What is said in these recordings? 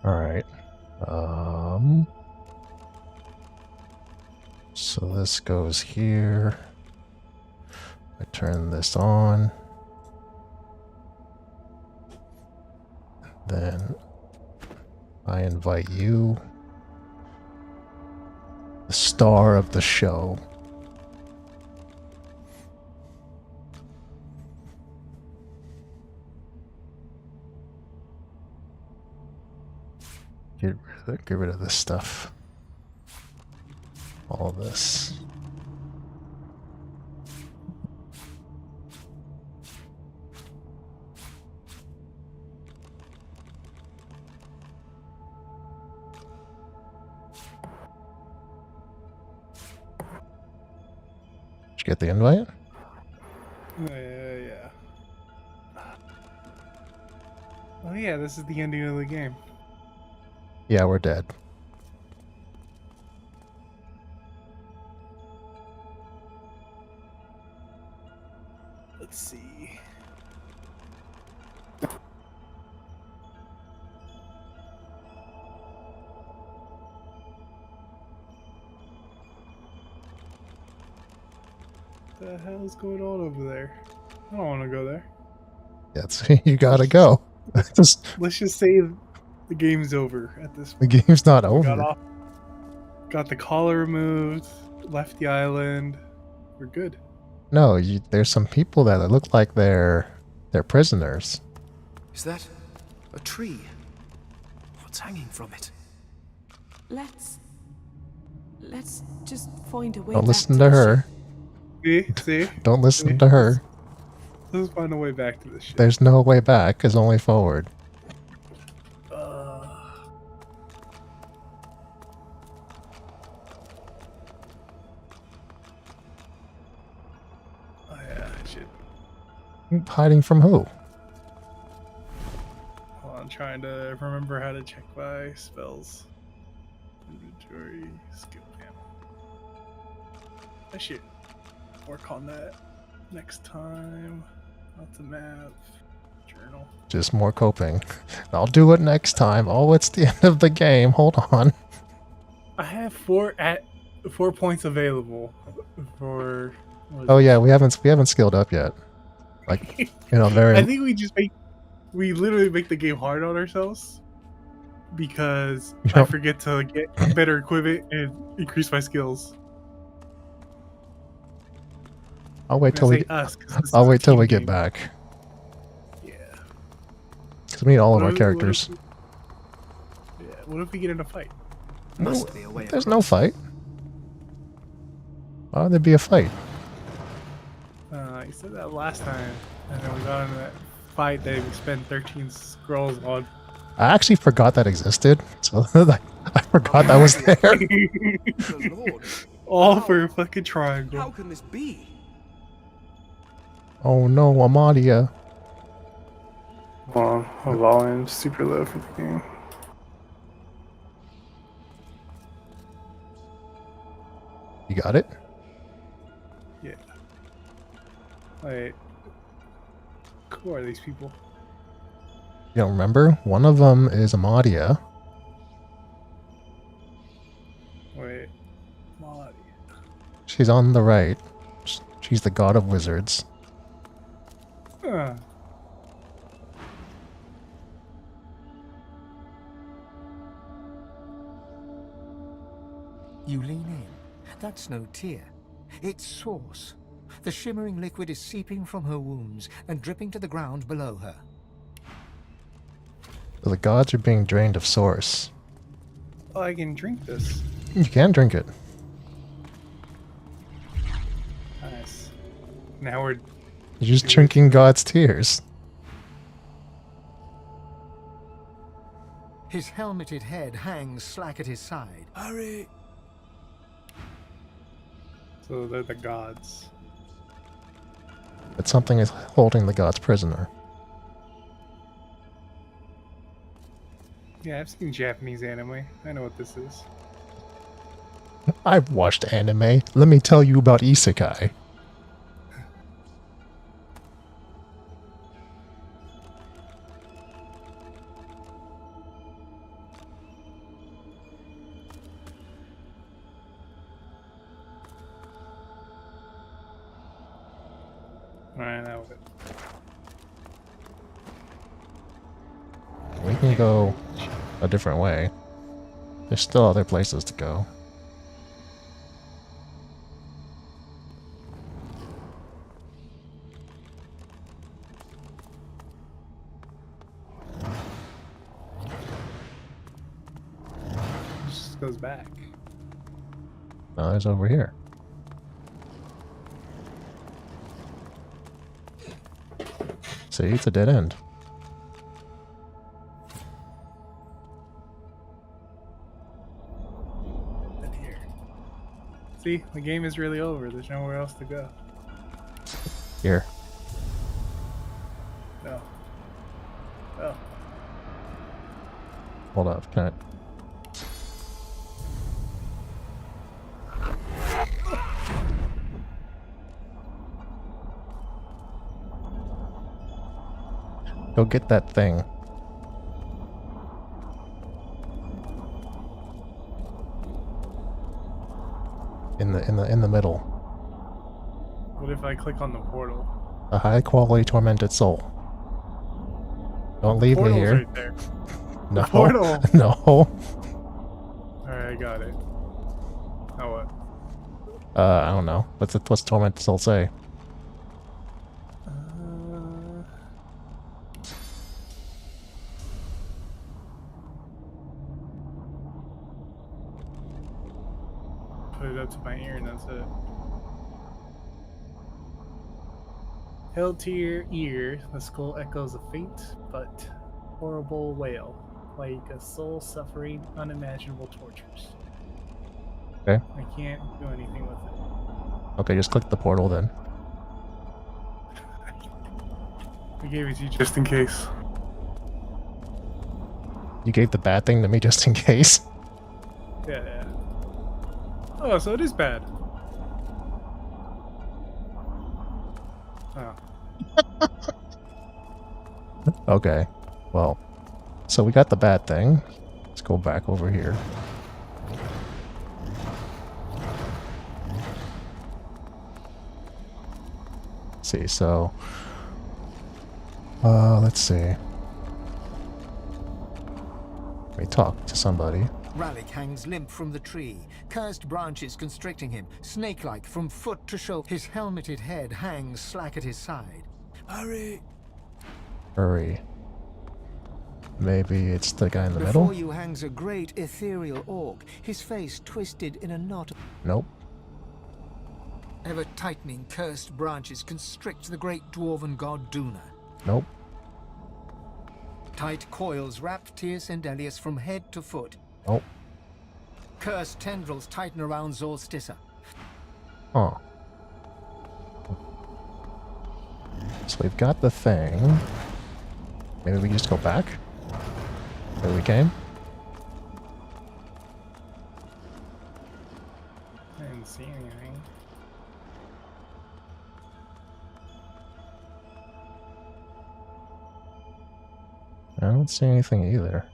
Alright. So this goes here. I turn this on. Then I invite you, the star of the show. Get rid of this stuff. All this. Did you get the invite? Yeah. Oh yeah, this is the ending of the game. Yeah, we're dead. Let's see. What the hell's going on over there? I don't want to go there. That's you gotta go. Let's just say the game's over at this The point. game's not We over. got the collar removed, left the island. We're good. No, there's some people that look like they're prisoners. Is that a tree? What's hanging from it? Let's just find a way. Don't back listen to to the her. See? Don't listen to her. Let's find a way back to this shit. There's no way back, it's only forward. Oh yeah, shit. Hiding from who? Hold on, I'm trying to remember how to check my spells. Inventory, skill panel. I should work on that next time. Not the map. Journal. Just more coping. I'll do it next time. Oh, it's the end of the game. Hold on. I have 4 points available for. Oh yeah, we haven't skilled up yet. Like, you know, I think we literally make the game hard on ourselves because I forget to get better equipment and increase my skills. I'll wait till we get back. Yeah. Because we need all of our characters. What if we get in a fight? Must be a way. There's no fight. Why would there be a fight? You said that last time, and then we got in that fight that we spent 13 scrolls on. I actually forgot that existed, so I forgot that was there. The Lord. All for a fucking triangle. How can this be? Oh no, Amadia. Well, my volume's super low for the game. You got it? Yeah. Wait. Who are these people? You don't remember? One of them is Amadia. Wait. Amadia. She's on the right. She's the god of wizards. You lean in. That's no tear. It's source. The shimmering liquid is seeping from her wounds and dripping to the ground below her. So the gods are being drained of source. Oh, I can drink this. You can drink it. Nice. Now we're You're just drinking God's tears. His helmeted head hangs slack at his side. Hurry! So they're the gods. But something is holding the gods prisoner. Yeah, I've seen Japanese anime. I know what this is. I've watched anime. Let me tell you about isekai. of it. We can go a different way. There's still other places to go. It just goes back. No, there's over here. See, it's a dead end. And here. See, the game is really over. There's nowhere else to go. Here. No. Oh. Hold up. Can I... Go get that thing. In the middle. What if I click on the portal? A high quality tormented soul. Don't leave me Portal's here. right there. No. Portal. No. Alright, I got it. Now what? I don't know. What's tormented soul say? Put it up to my ear and that's it. Held to your ear, the skull echoes a faint but horrible wail, like a soul suffering unimaginable tortures. Okay. I can't do anything with it. Okay, just click the portal then. I gave it to you just in case. You gave the bad thing to me just in case. Yeah. Oh, so it is bad. Oh. Okay. Well, so we got the bad thing. Let's go back over here. See, so let's see. We talk to somebody. Ralik hangs limp from the tree, cursed branches constricting him, snake-like from foot to shoulder. His helmeted head hangs slack at his side. Hurry! Hurry. Maybe it's the guy in the Before middle? you hangs a great ethereal orc, his face twisted in a knot. Nope. Ever-tightening cursed branches constrict the great dwarven god Duna. Nope. Tight coils wrap Tyr's and Elias from head to foot. Nope. Cursed tendrils tighten around Zolstissa. Huh. So we've got the thing. Maybe we just go back? Where we came? I didn't see anything. I don't see anything either.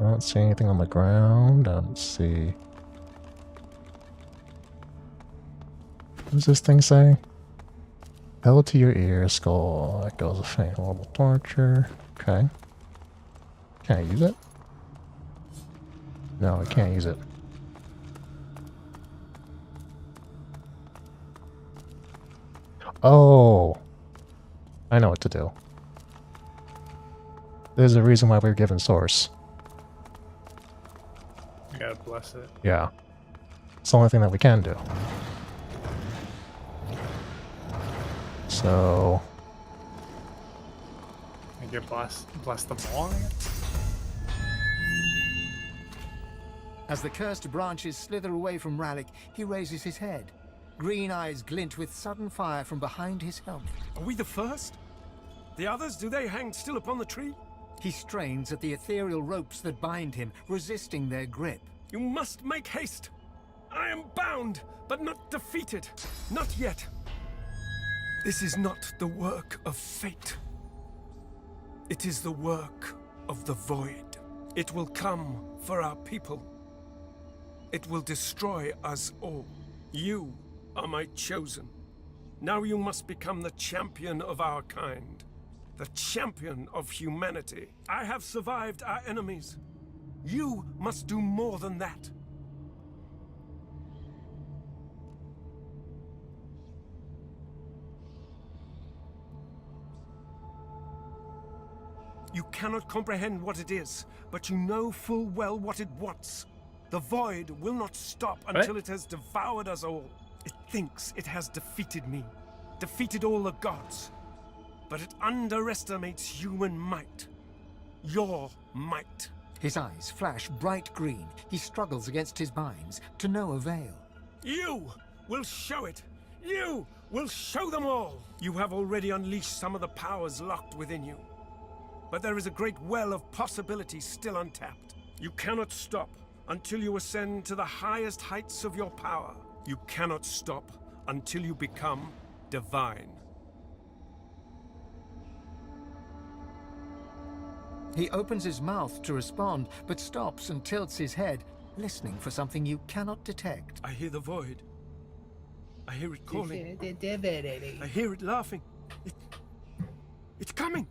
I don't see anything on the ground. I don't see... What does this thing say? Held to your ear, skull echoes a faint horrible torture. Okay. Can I use it? No, I can't use it. Oh! I know what to do. There's a reason why we were given source. You gotta bless it. Yeah. It's the only thing that we can do. So... I get bless them all. As the cursed branches slither away from Ralik, he raises his head. Green eyes glint with sudden fire from behind his helmet. Are we the first? The others, do they hang still upon the tree? He strains at the ethereal ropes that bind him, resisting their grip. You must make haste. I am bound, but not defeated. Not yet. This is not the work of fate. It is the work of the Void. It will come for our people. It will destroy us all. You are my chosen. Now you must become the champion of our kind. The champion of humanity. I have survived our enemies. You must do more than that. You cannot comprehend what it is, but you know full well what it wants. The Void will not stop until it has devoured us all. It thinks it has defeated me, defeated all the gods. But it underestimates human might. Your might. His eyes flash bright green. He struggles against his binds, to no avail. You will show it. You will show them all. You have already unleashed some of the powers locked within you. But there is a great well of possibilities still untapped. You cannot stop until you ascend to the highest heights of your power. You cannot stop until you become divine. He opens his mouth to respond, but stops and tilts his head, listening for something you cannot detect. I hear the Void. I hear it calling. I hear it laughing. It's coming!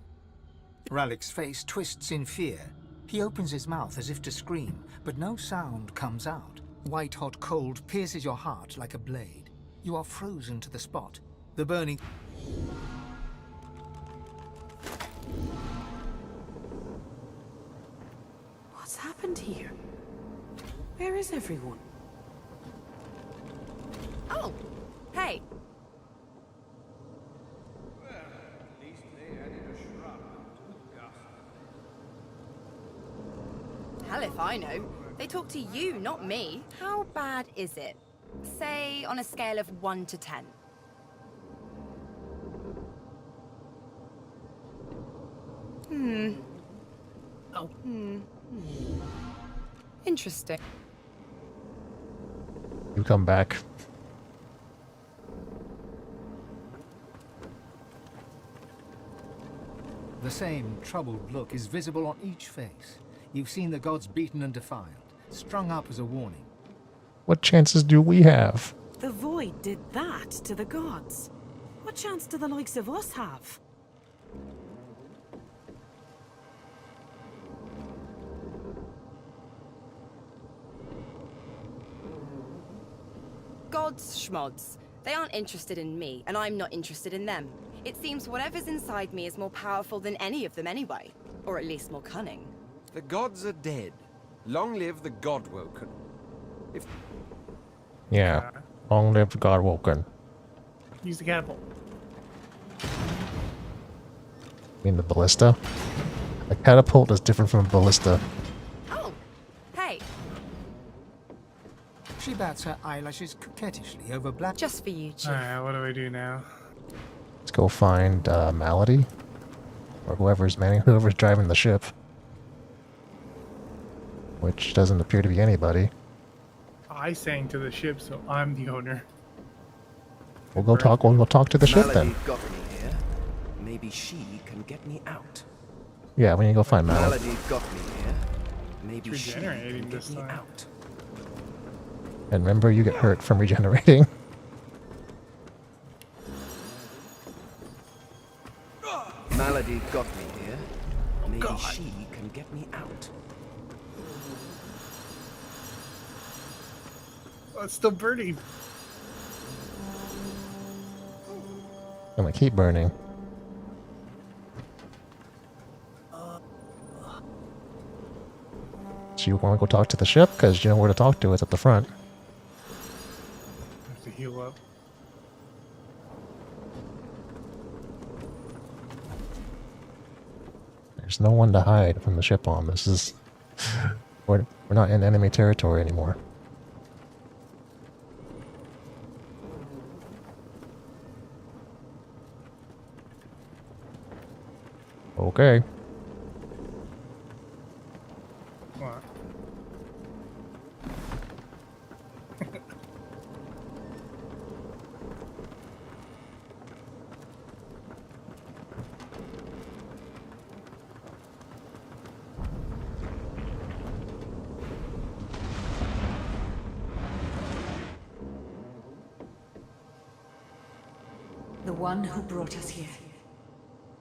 Ralik's face twists in fear. He opens his mouth as if to scream, but no sound comes out. White-hot cold pierces your heart like a blade. You are frozen to the spot. The burning... What's happened here? Where is everyone? Oh! Hey! Hell if I know. They talk to you, not me. How bad is it? Say, on a scale of 1 to 10. Interesting. You come back. The same troubled look is visible on each face. You've seen the gods beaten and defiled, strung up as a warning. What chances do we have? The Void did that to the gods. What chance do the likes of us have? Gods, schmods. They aren't interested in me, and I'm not interested in them. It seems whatever's inside me is more powerful than any of them anyway. Or at least more cunning. The gods are dead. Long live the God-woken. Yeah. Long live the God-woken. Use the catapult. I mean the ballista? A catapult is different from a ballista. Oh! Hey! She bats her eyelashes coquettishly over black... Just for you, Chief. Alright, what do we do now? Let's go find Malady. Or whoever's driving the ship. Which doesn't appear to be anybody. I sang to the ship, so I'm the owner. We'll go talk to the ship then. Malady got me here. Maybe she can get me out. Yeah, we need to go find Malady. Malady got me here. Maybe It's she can regenerating get this me time. out. And remember, you get hurt from regenerating. Malady got me here. Maybe she can get me out. Oh, it's still burning. I'm gonna keep burning. So you want to go talk to the ship? Because you know where to talk to. It's at the front. I have to heal up. There's no one to hide from the ship on. This is... we're not in enemy territory anymore. Okay. What? one who brought us here.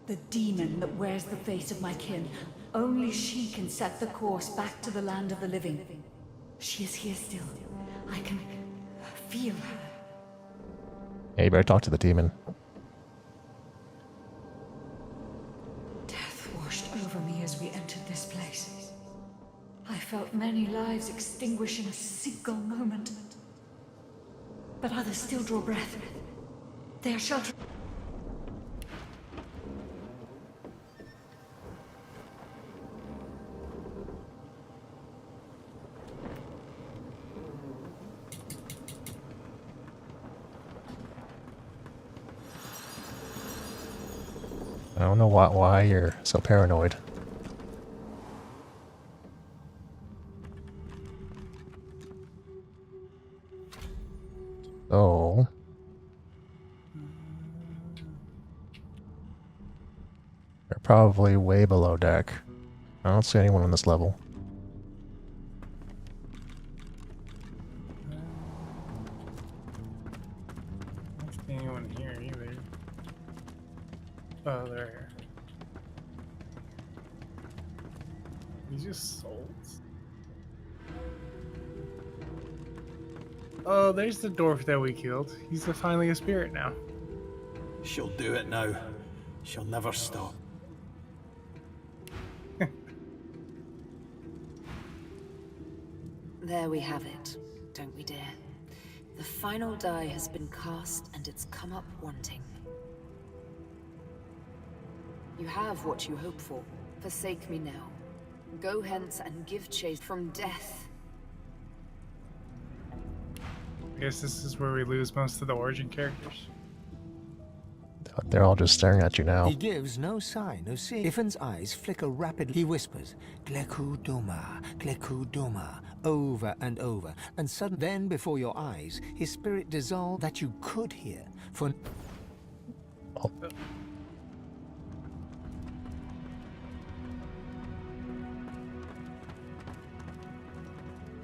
The demon that wears the face of my kin. Only she can set the course back to the land of the living. She is here still. I can feel her. Yeah, you better talk to the demon. Death washed over me as we entered this place. I felt many lives extinguish in a single moment. But others still draw breath. They are sheltered. I don't know why you're so paranoid. So... they're probably way below deck. I don't see anyone on this level. I don't see anyone here either. Oh, they're here. These just souls. Oh, there's the dwarf that we killed. He's finally a spirit now. She'll do it now. She'll never stop. There we have it, don't we, dear? The final die has been cast, and it's come up wanting. You have what you hope for. Forsake me now. Go hence and give chase from death. I guess this is where we lose most of the origin characters. They're all just staring at you now. He gives no sign of seeing. Iffin's eyes flicker rapidly. He whispers, Gleku Doma, over and over. And suddenly, then before your eyes, his spirit dissolved that you could hear. For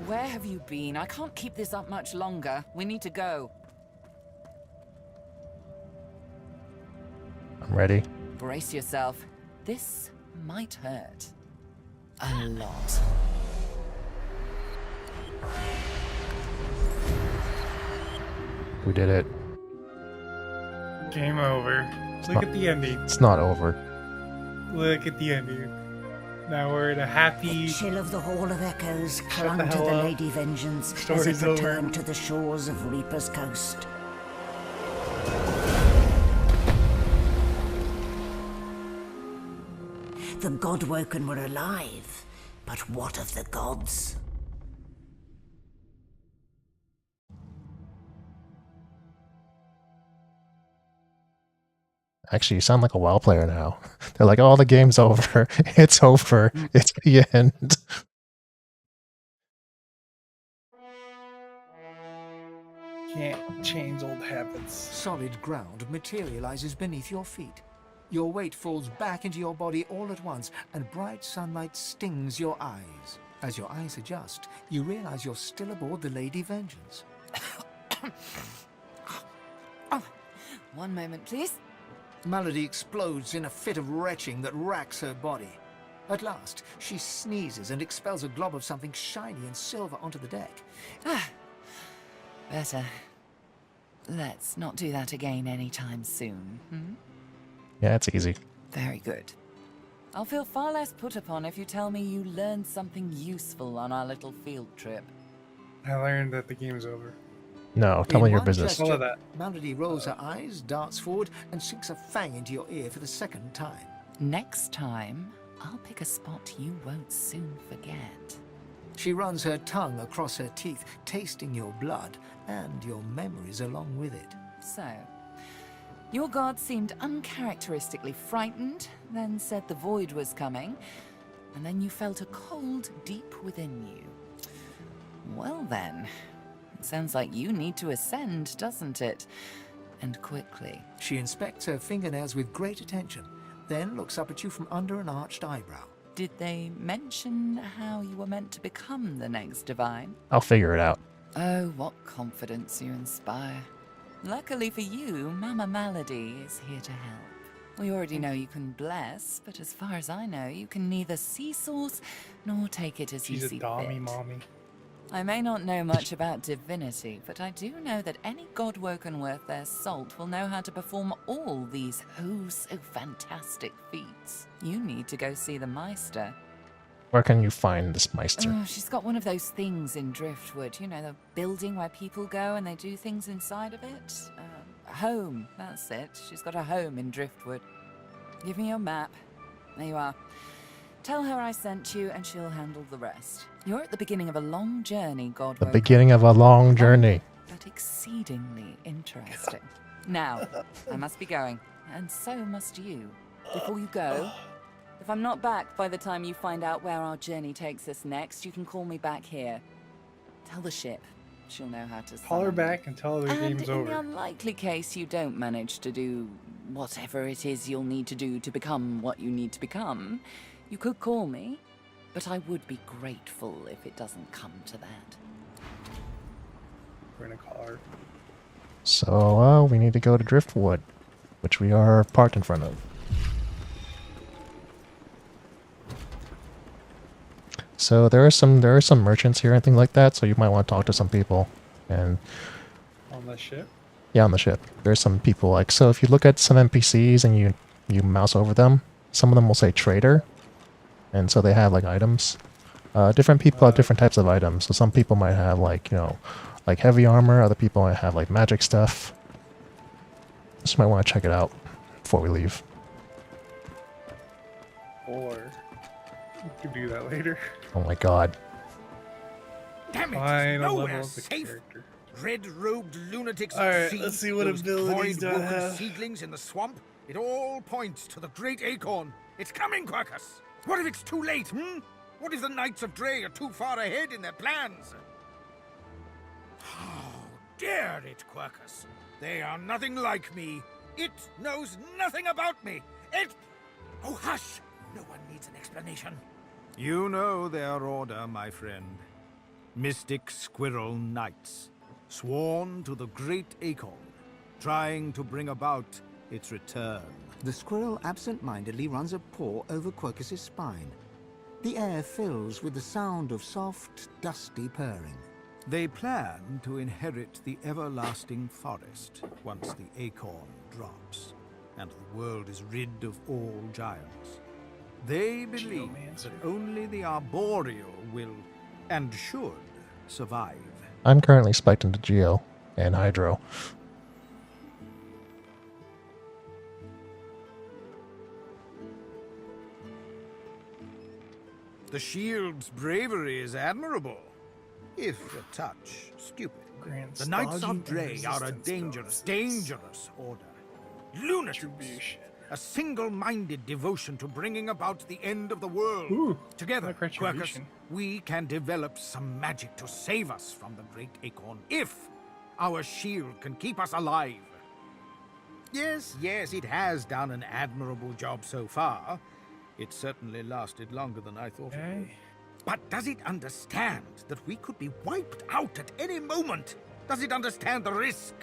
Where have you been? I can't keep this up much longer. We need to go. I'm ready. Brace yourself. This might hurt. A lot. We did it. Game over. Look at the ending. It's not over. Look at the ending. Now we're in a happy... The chill of the Hall of Echoes clung the to hell the up. Lady Vengeance as Story's it returned over. to the shores of Reaper's Coast. The Godwoken were alive, but what of the gods? Actually, you sound like a WoW player now. They're like, oh, the game's over. It's over. It's the end. Can't change old habits. solid ground materializes beneath your feet. Your weight falls back into your body all at once, and bright sunlight stings your eyes. As your eyes adjust, you realize you're still aboard the Lady Vengeance. One moment, please. Malady explodes in a fit of retching that racks her body. At last, she sneezes and expels a glob of something shiny and silver onto the deck. Better. Let's not do that again anytime soon. Hmm? Yeah, it's easy. Very good. I'll feel far less put upon if you tell me you learned something useful on our little field trip. I learned that the game's over. No, tell me In your one business. gesture, All of that. Malady rolls her eyes, darts forward, and sinks a fang into your ear for the second time. Next time, I'll pick a spot you won't soon forget. She runs her tongue across her teeth, tasting your blood and your memories along with it. So, your god seemed uncharacteristically frightened, then said the void was coming, and then you felt a cold deep within you. Well then, it sounds like you need to ascend, doesn't it? And quickly. She inspects her fingernails with great attention, then looks up at you from under an arched eyebrow. Did they mention how you were meant to become the next divine? I'll figure it out. Oh, what confidence you inspire. Luckily for you, Mama Malady is here to help. We already know you can bless, but as far as I know, you can neither see source nor take it as you She's see a dommy fit. mommy. I may not know much about divinity, but I do know that any godwoken worth their salt will know how to perform all these so fantastic feats. You need to go see the Meister. Where can you find this Meister? Oh, she's got one of those things in Driftwood. You know, the building where people go and they do things inside of it? A home, that's it. She's got a home in Driftwood. Give me your map. There you are. Tell her I sent you and she'll handle the rest. You're at the beginning of a long journey, Godwoken. The beginning of a long journey. But exceedingly interesting. Now, I must be going, and so must you. Before you go, if I'm not back by the time you find out where our journey takes us next, you can call me back here. Tell the ship. She'll know how to Call her summon back and tell her the and game's in over. the unlikely case you don't manage to do whatever it is you'll need to do to become what you need to become, you could call me, but I would be grateful if it doesn't come to that. We're gonna call her. So, we need to go to Driftwood, which we are parked in front of. So there are some merchants here and things like that, so you might want to talk to some people. And On the ship? yeah, on the ship. There's some people like, so if you look at some NPCs and you mouse over them, some of them will say trader. And so they have like items. Different people have different types of items. So some people might have like, you know, like heavy armor, other people might have like magic stuff. Just might want to check it out before we leave. Or we could do that later. Oh my god. Damn it! Final Nowhere level of the safe. character. Red-robed lunatics All at right, sea, let's see what those abilities do I void-woken have. seedlings in the swamp. It all points to the great acorn. It's coming, Quercus. What if it's too late? What if the Knights of Dre are too far ahead in their plans? How dare it, Quercus? They are nothing like me. It knows nothing about me. It... Oh, hush! No one needs an explanation. You know their order, my friend. Mystic Squirrel Knights, sworn to the great acorn, trying to bring about its return. The squirrel absent-mindedly runs a paw over Quercus's spine. The air fills with the sound of soft, dusty purring. They plan to inherit the everlasting forest once the acorn drops, and the world is rid of all giants. They believe that only the arboreal will, and should, survive. I'm currently spiked into Geo and Hydro. The shield's bravery is admirable, if a touch stupid. The Knights of Dre are a dangerous order. Lunatics. A single-minded devotion to bringing about the end of the world. Ooh, Together, like Quercus, retribution. we can develop some magic to save us from the great acorn, if our shield can keep us alive. Yes, it has done an admirable job so far. It certainly lasted longer than I thought it would. But does it understand that we could be wiped out at any moment? Does it understand the risk?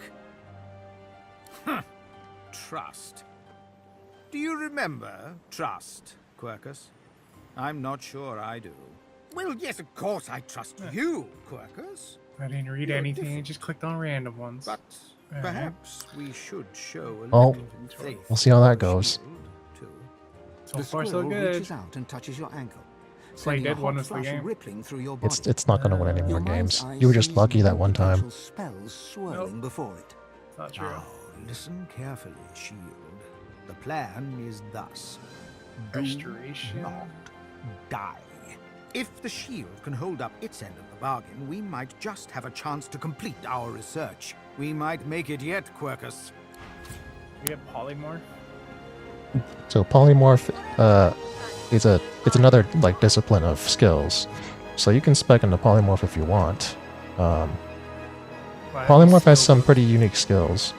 Trust. Do you remember trust, Quercus? I'm not sure I do. Well, yes, of course I trust you, Quercus. I didn't read anything, I just clicked on random ones. But perhaps we should show a Oh, little faith. we'll see how that goes. So The far, so squirrel good. reaches out and touches your ankle. Play sending a dead hot one was the flash game. rippling through your body. It's not going to win any more Your mind's games. eye You were just sees lucky that one time. potential spells swirling before it. Not true. Now, listen carefully, Shield. The plan is thus. Restoration. Do not die. If the shield can hold up its end of the bargain, we might just have a chance to complete our research. We might make it yet, Quercus. We have polymorph. So polymorph it's another like discipline of skills. So you can spec into polymorph if you want. Polymorph has some pretty unique skills.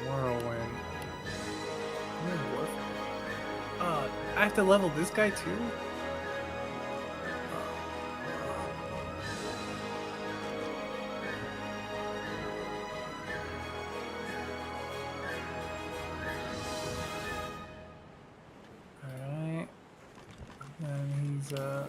Whirlwind. I have to level this guy too? that.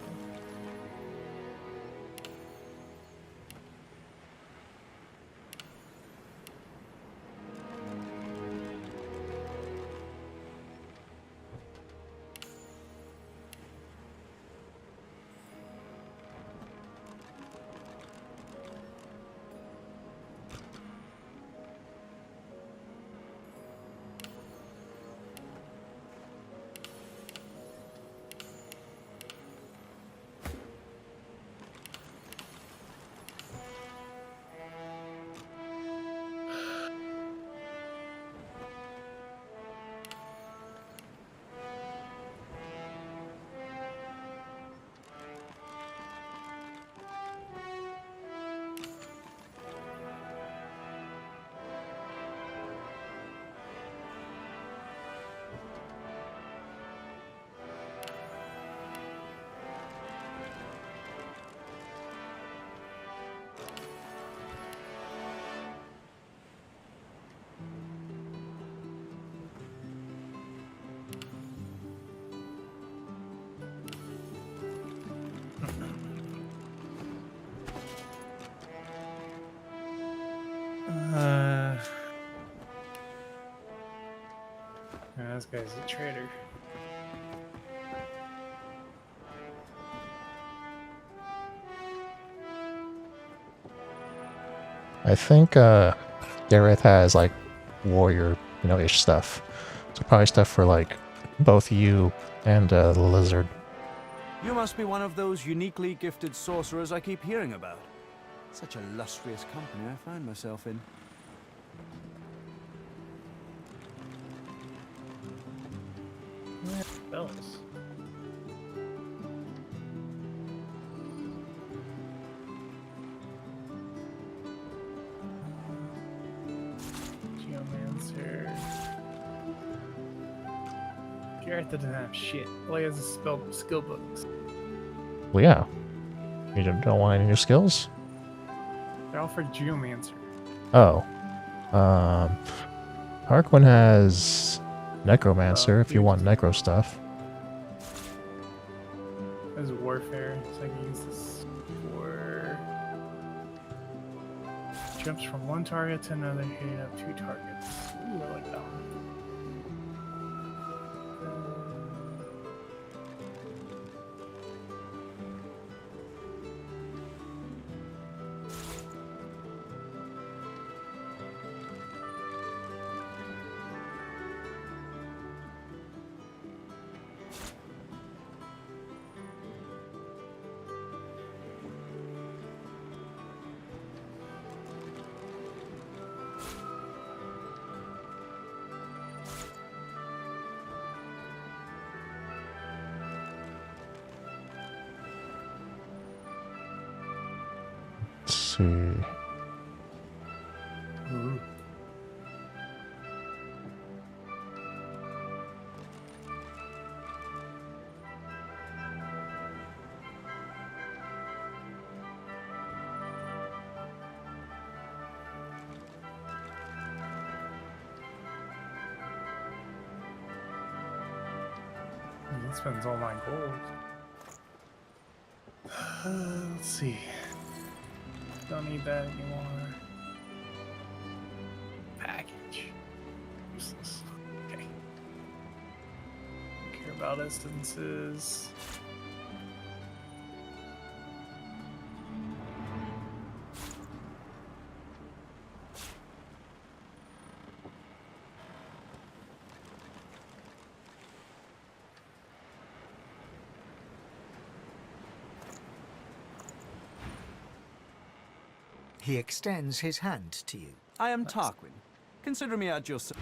Yeah, this guy's a traitor. I think Gareth has like warrior, ish stuff. So probably stuff for like both you and the lizard. You must be one of those uniquely gifted sorcerers I keep hearing about. Such illustrious company I find myself in. Yeah, spells. Geomancer. Gareth doesn't have shit. All he has is skill books. Well, yeah. You don't want any new skills? They're all for Geomancer. Oh. Harquin has Necromancer if you want necro stuff. There's Warfare, so I can use this for... Jumps from one target to another, hitting up 2 targets. Ooh, I like that one. Let's see. Ooh. He spends all my gold. Let's see. Don't need that anymore. Package. Useless. Okay. Don't care about instances. He extends his hand to you. I am Tarquin. Consider me at your service.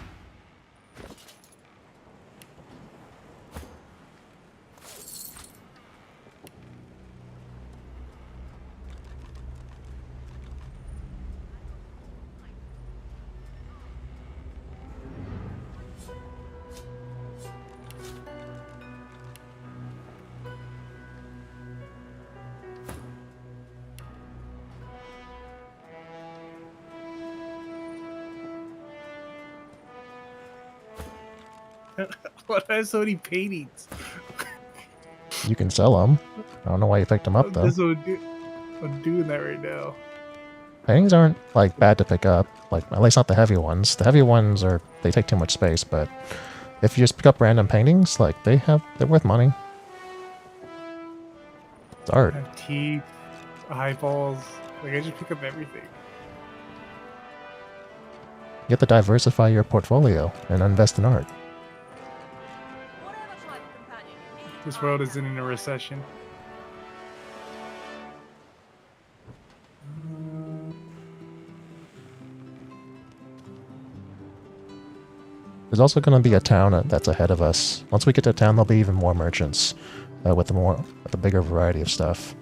What has so many paintings? You can sell them. I don't know why you picked them up though. That's what I'm doing that right now. Paintings aren't like bad to pick up, like at least not the heavy ones. The heavy ones they take too much space, but if you just pick up random paintings, like they're worth money. It's art. I have teeth, eyeballs. Like I just pick up everything. You have to diversify your portfolio and invest in art. This world isn't in a recession. There's also going to be a town that's ahead of us. Once we get to town, there'll be even more merchants with a bigger variety of stuff.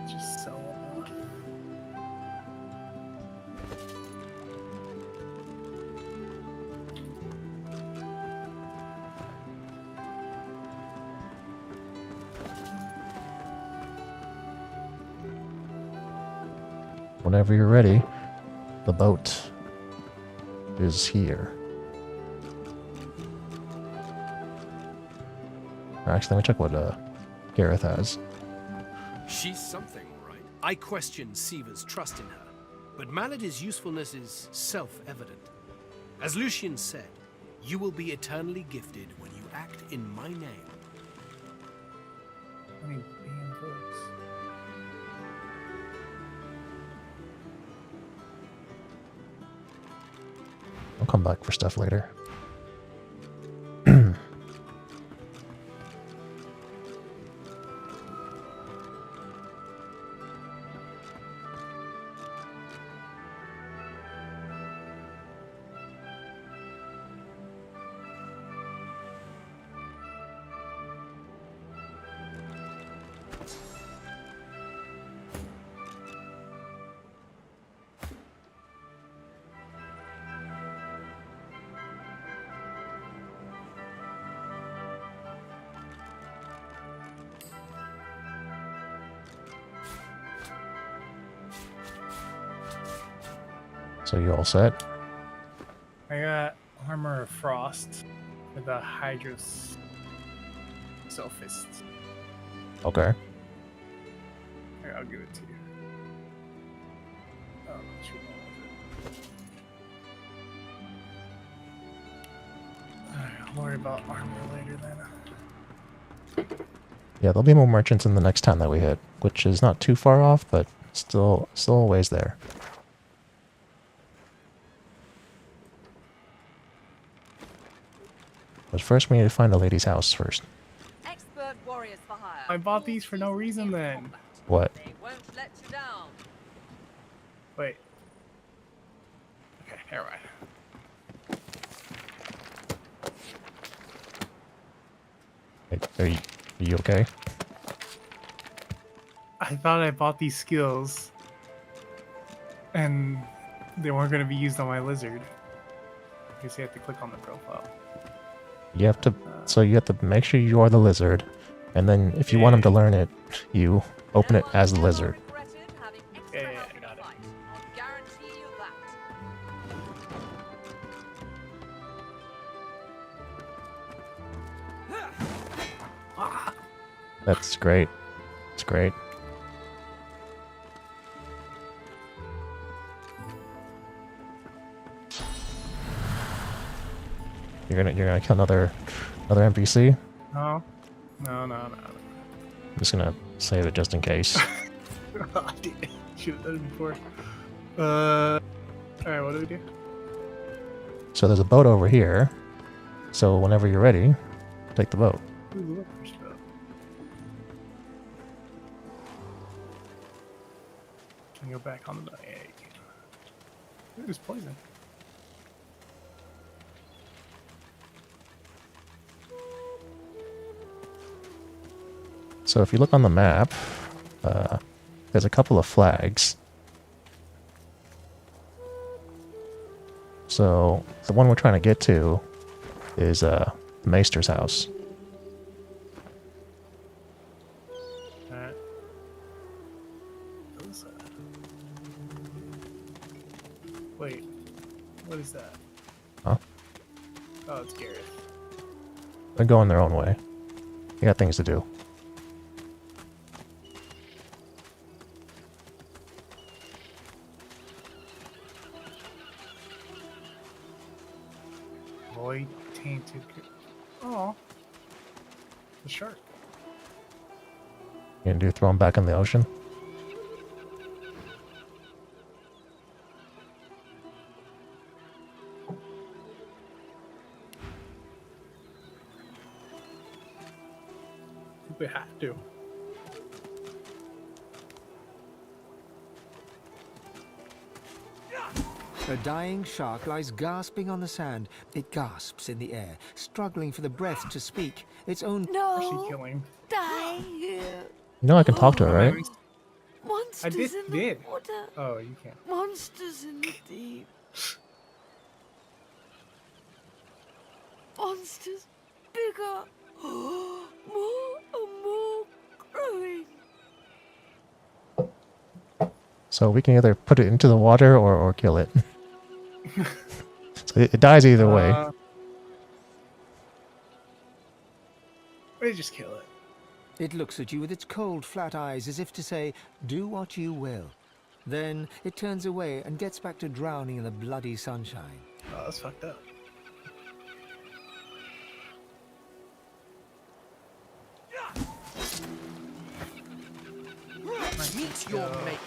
Just sell them off. Whenever you're ready, the boat is here. Actually, let me check what Gareth has. She's something, right? I question Siva's trust in her, but Malady's usefulness is self-evident. As Lucian said, you will be eternally gifted when you act in my name. I mean, being books. I'll come back for stuff later. So you all set? I got Armor of Frost with a Hydros Sophist. Okay. Here, I'll give it to you. Oh, shoot. Alright, I'll worry about armor later then. Yeah, there'll be more merchants in the next town that we hit, which is not too far off, but still a ways there. But first we need to find a lady's house first. Expert warriors for hire. I bought these for no reason then. What? They won't let you down. Wait. Okay, never mind. Are you okay? I thought I bought these skills and they weren't going to be used on my lizard. I guess you have to click on the profile. You have to, so you have to make sure you are the lizard, and then if you want him to learn it, you open it as the lizard. Yeah, I got it. That's great. It's great. You're gonna kill another NPC? No. I'm just gonna save it just in case. I did. Should have done it before. Alright, what do we do? So there's a boat over here. So whenever you're ready, take the boat. Ooh, can you go back on the boat? Yeah, you can. Ooh, there's poison. So if you look on the map, there's a couple of flags. So the one we're trying to get to is the Maester's house. Alright. Wait, what is that? Huh? Oh, it's Gareth. They're going their own way. They got things to do. Void tainted. Oh, the shark. You gonna do throw them back in the ocean? We have to. A dying shark lies gasping on the sand. It gasps in the air, struggling for the breath to speak. Its own Actually killing. Die here. You know I can talk to her, right? Monsters in the did. water. Oh, you can't. Monsters in the deep. Monsters bigger. More and more growing. So we can either put it into the water or kill it. So it dies either way. We just kill it. It looks at you with its cold, flat eyes as if to say, do what you will. Then it turns away and gets back to drowning in the bloody sunshine. Oh, that's fucked up. Meet your maker.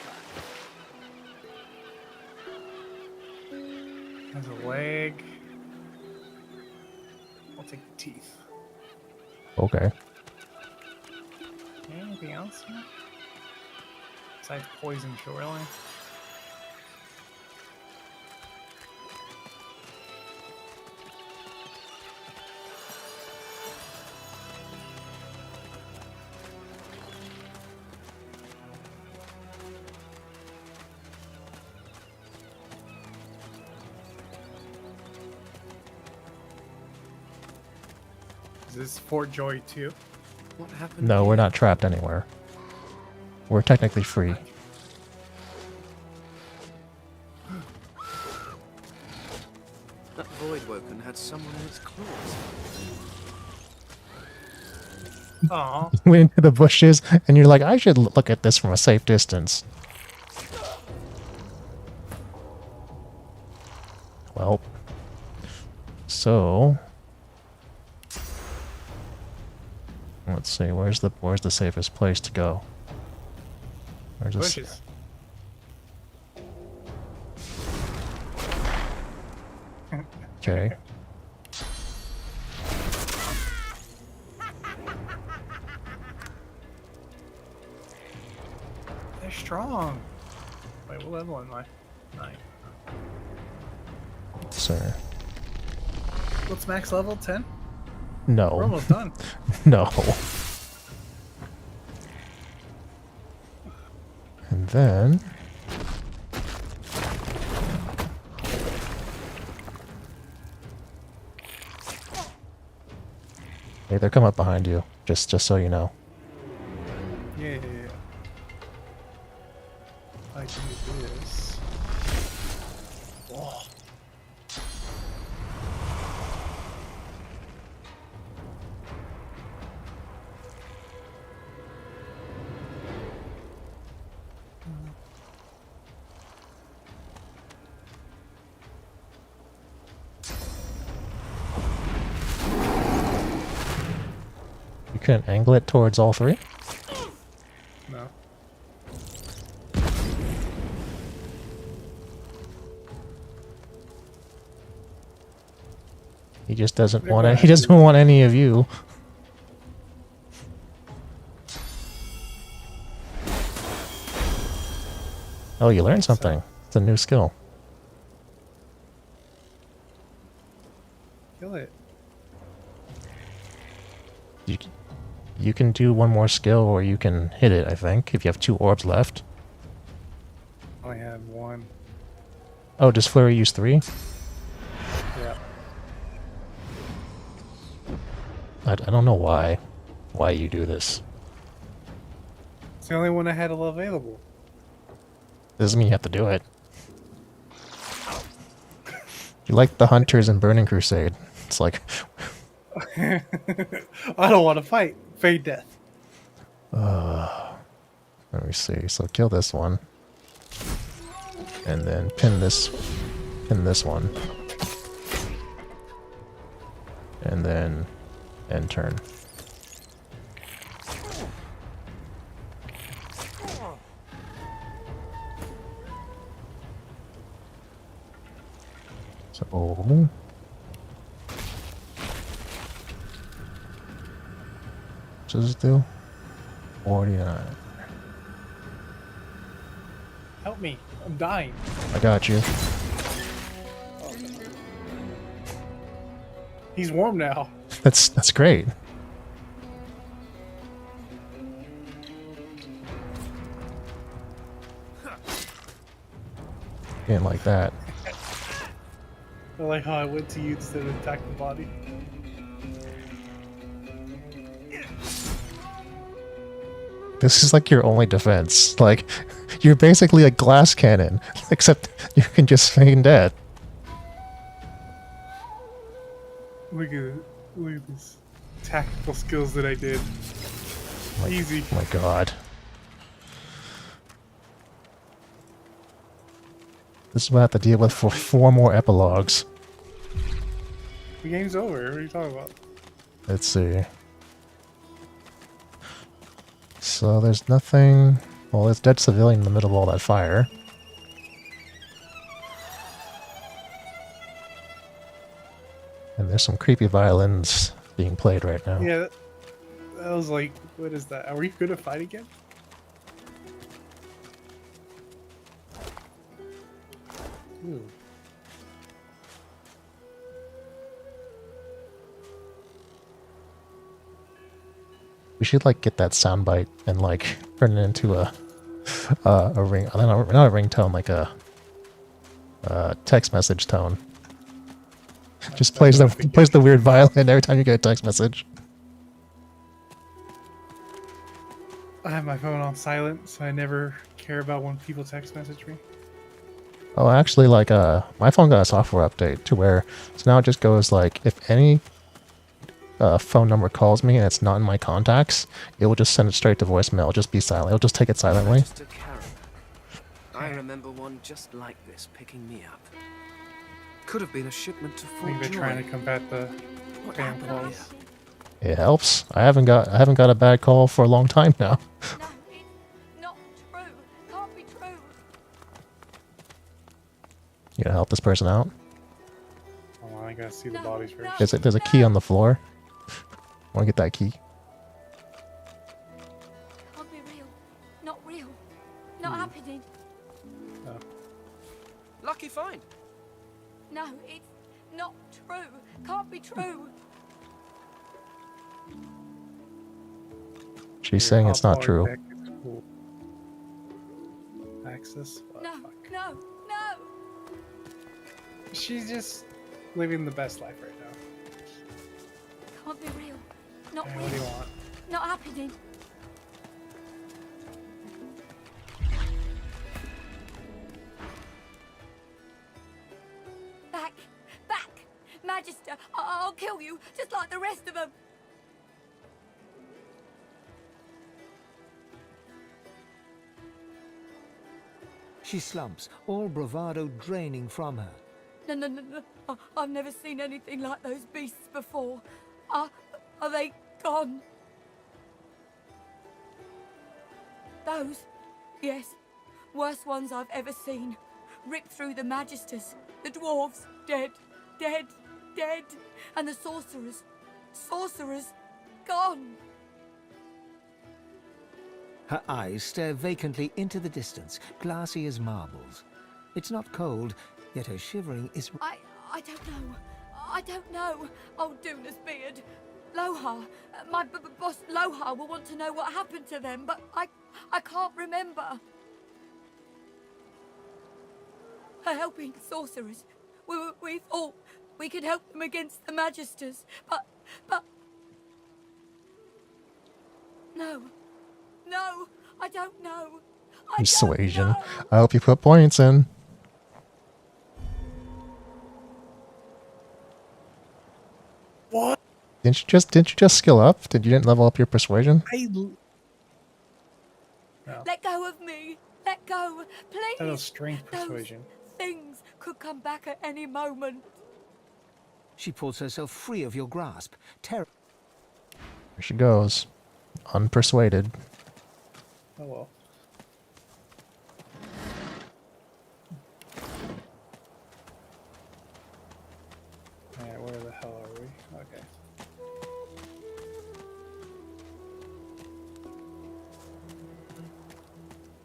There's a leg. I'll take the teeth. Okay. Anything else here? Besides poison shoreline? Is this Fort Joy too? What happened? No, we're not trapped anywhere. We're technically free. That void woken had someone in its claws. Aw. You went into the bushes and you're like, I should look at this from a safe distance. Well. So let's see, where's the safest place to go? Where's this? Bushes. Okay. They're strong. Wait, what level am I? 9. Sir. What's max level? 10? No. We're almost done. No. And then hey, they're coming up behind you. Just so you know. Yeah. I can do this. Whoa. You couldn't angle it towards all three? No. He just doesn't want it. He doesn't want any of you. Oh, you learned something. It's a new skill. Kill it. You can do one more skill or you can hit it, I think, if you have 2 orbs left. I have 1. Oh, does Flurry use 3? Yeah. I don't know why you do this. It's the only one I had available. Doesn't mean you have to do it. You like the Hunters and Burning Crusade. It's like, I don't want to fight. Fade death. Let me see. So kill this one. And then pin this one. And then end turn. So what does this do? 49. Help me. I'm dying. I got you. He's warm now. That's great. Ain't like that. I like how I went to you instead of attack the body. This is like your only defense. Like, you're basically a glass cannon, except you can just feign dead. Look at this tactical skills that I did. Easy. Oh my god. This is what I have to deal with for 4 more epilogues. The game's over. What are you talking about? Let's see. So there's nothing... Well, there's dead civilian in the middle of all that fire. And there's some creepy violins being played right now. Yeah, that was like, what is that? Are we good to fight again? Ooh. We should like get that soundbite and like turn it into a ring. I don't know, not a ringtone, like a text message tone. Just plays the weird violin every time you get a text message. I have my phone on silent, so I never care about when people text message me. Oh, actually, like my phone got a software update to where so now it just goes like if any phone number calls me and it's not in my contacts, it will just send it straight to voicemail. It'll just be silent. It'll just take it silently. I remember one just like this picking me up. Could have been a shipment to I Fort think they're Joy. trying to combat the spam calls. It helps. I haven't got a bad call for a long time now. Not true. Can't be true. You gonna help this person out? Hold on, I gotta see the bodies first. There's a key on the floor. Wanna get that key? Can't be real. Not real. Not happening. Lucky find. No, it's not true. Can't be true. She's saying it's not true. Access? What? No, no, no. She's just living the best life right now. Can't be real. Not Hey, real. what do you want? Not happening. Back, back, Magister. I'll kill you, just like the rest of them. She slumps, all bravado draining from her. No, no, no, no. I've never seen anything like those beasts before. Are they gone? Those? Yes. Worst ones I've ever seen. Ripped through the Magisters. The dwarves. Dead. Dead. Dead. And the sorcerers. Sorcerers. Gone. Her eyes stare vacantly into the distance, glassy as marbles. It's not cold, yet her shivering is... I don't know. I don't know. Oh, Duna's beard. Loha. My boss Loha will want to know what happened to them, but I can't remember. Her helping sorcerers. We thought we could help them against the Magisters, but... No. No, I don't know. Persuasion. I hope you put points in. What? Didn't you just skill up? Did you didn't level up your persuasion? No. Let go of me. Let go, please. That was strength Those persuasion. things could come back at any moment. She pulls herself free of your grasp. Here she goes, unpersuaded. Oh well. Alright, where the hell are we? Okay.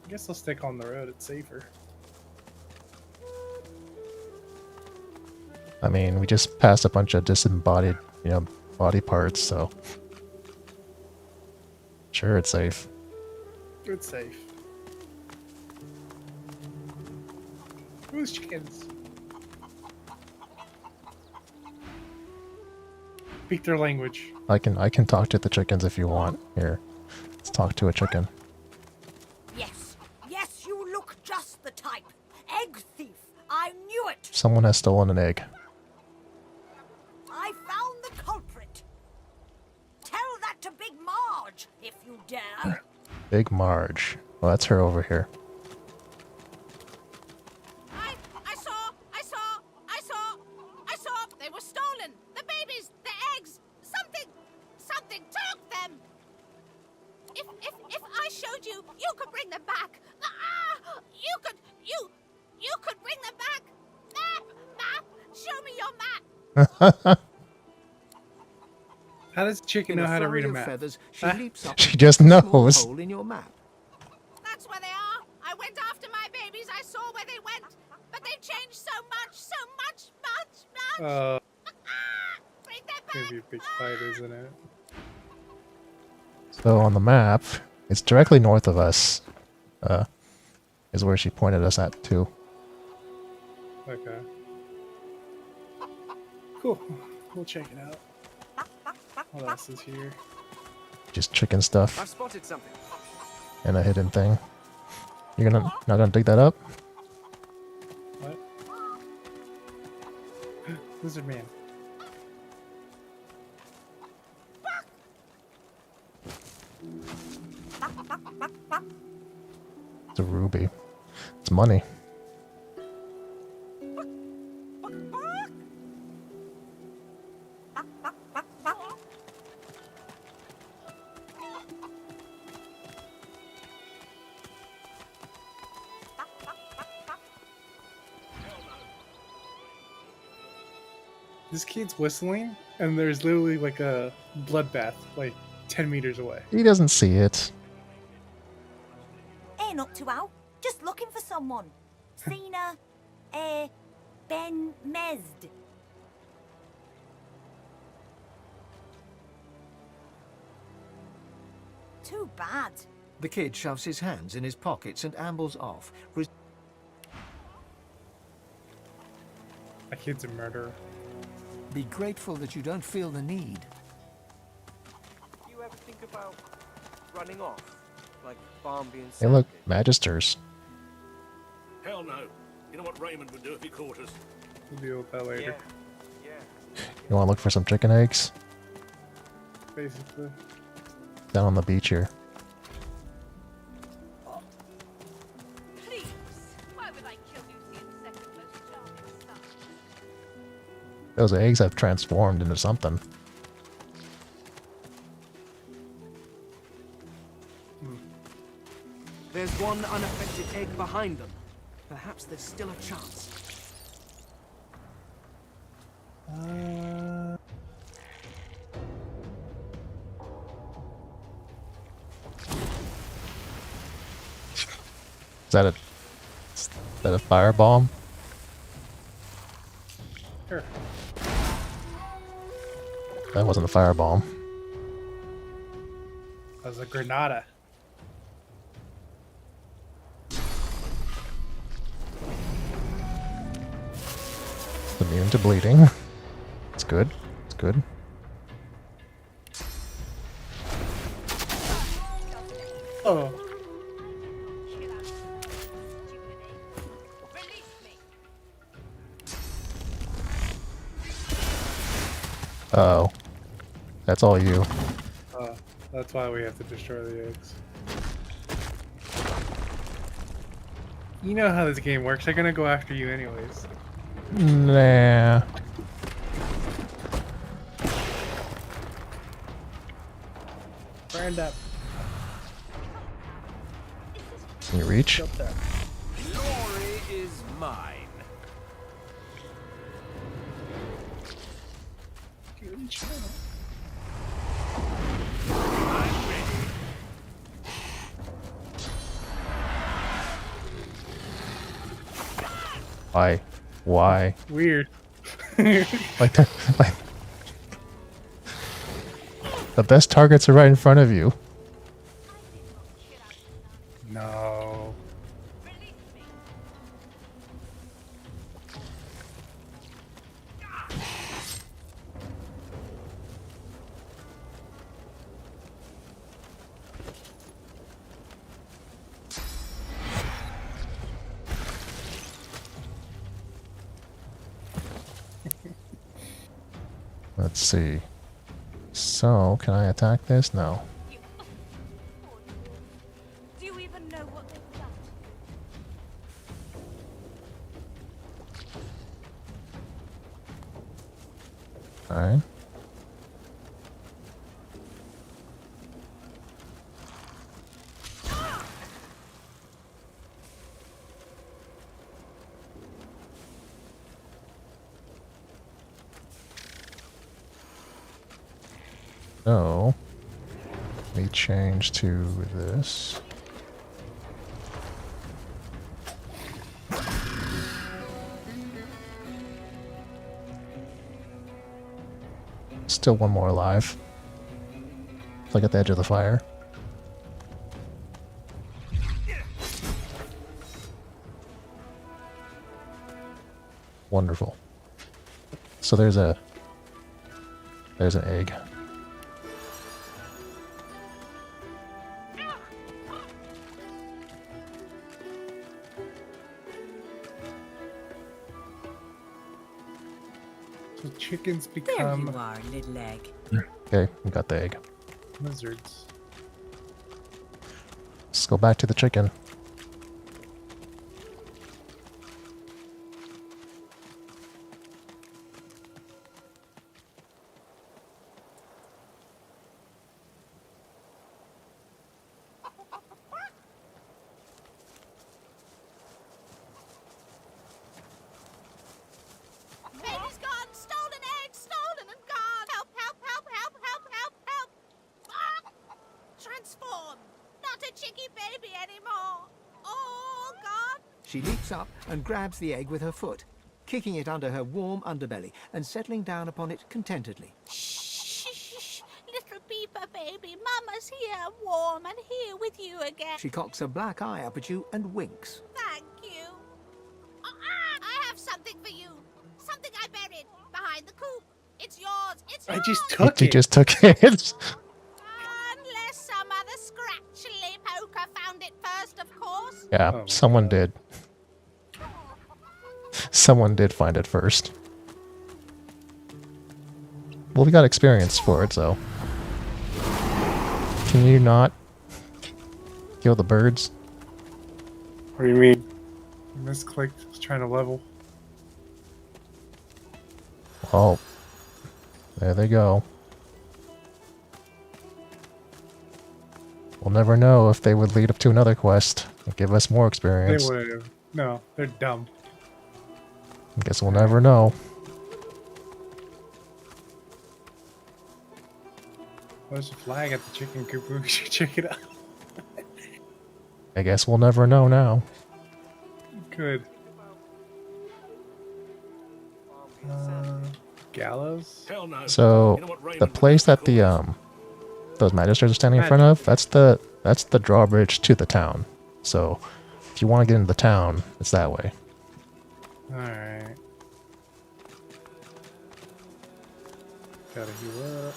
I guess I'll stick on the road, it's safer. I mean, we just passed a bunch of disembodied, body parts, so sure, it's safe. It's safe. Who's chickens? Speak their language. I can talk to the chickens if you want. Here, let's talk to a chicken. Yes, yes, you look just the type. Egg thief. I knew it. Someone has stolen an egg. I found the culprit. Tell that to Big Marge, if you dare. Big Marge. Well, that's her over here. I saw. They were stolen. The babies, the eggs, something took them. If I showed you, you could bring them back. You could bring them back. Map, show me your map. How does chicken know how to read a map? Feathers, she leaps up She just and puts a knows. small hole in your map. That's where they are. I went after my babies. I saw where they went, but they've changed so much. Bring them back. Gonna be a big fight, isn't it? So on the map, it's directly north of us. Is where she pointed us at too. Okay. Cool. We'll check it out. What else is here? Just chicken stuff I've spotted something. and a hidden thing. You're not gonna dig that up? What? Lizard man. It's a ruby. It's money. This kid's whistling, and there's literally like a bloodbath, like 10 meters away. He doesn't see it. Ain't up to out. Just looking for someone. Cena, Ben Mesd. Too bad. The kid shoves his hands in his pockets and ambles off. That kid's a murderer. Be grateful that you don't feel the need. Do you ever think about running off? Like Barmby and Hey look, Magisters. Hell no. You know what Raymond would do if he caught us? We'll deal with that later. You wanna look for some chicken eggs? Basically. Down on the beach here. Please, why would I kill Lucy in second most charming son? Those eggs have transformed into something. There's one unaffected egg behind them. Perhaps there's still a chance. Is that a firebomb? Sure. That wasn't a firebomb. That was a Granada. It's immune to bleeding. It's good. It's good. Oh. Uh oh. That's all you. That's why we have to destroy the eggs. You know how this game works. They're gonna go after you anyways. Nah. Burned up. Can you reach? Up there. Glory is mine. Good job. Why? Why? Weird. Like the best targets are right in front of you. No. Let's see. So, can I attack this? No. Do you even know what they've done? Alright. So, let me change to this. Still one more alive. It's like at the edge of the fire. Wonderful. So there's an egg. So chickens There become you are, little egg. Okay, we got the egg. lizards. Let's go back to the chicken. Baby's gone! Stolen egg! Stolen and gone! Help, help, help, help, help, help, help! Ah! Transform! Not a chicky baby anymore! Oh, God! She leaps up and grabs the egg with her foot, kicking it under her warm underbelly and settling down upon it contentedly. Shh! Little Peeper baby, Mama's here, warm and here with you again. She cocks a black eye up at you and winks. Thank you. I have something for you. Something I buried behind the coop. It's yours. It's yours. I just took He it. just took it. Unless some other scratchly poker found it first, of course. Yeah, Oh, someone did. Someone did find it first. Well, we got experience for it, so. Can you not kill the birds? What do you mean? I misclicked. I was trying to level. Oh. There they go. We'll never know if they would lead up to another quest and give us more They experience. would have. No, they're dumb. I guess we'll never know. There's a flag at the chicken coop. We should check it out. I guess we'll never know now. Good. Gallows? Hell no. So You know what Raymond the would place do, that the those magistrates are standing in front of, that's the drawbridge to the town. So if you want to get into the town, it's that way. Alright. Gotta heal up.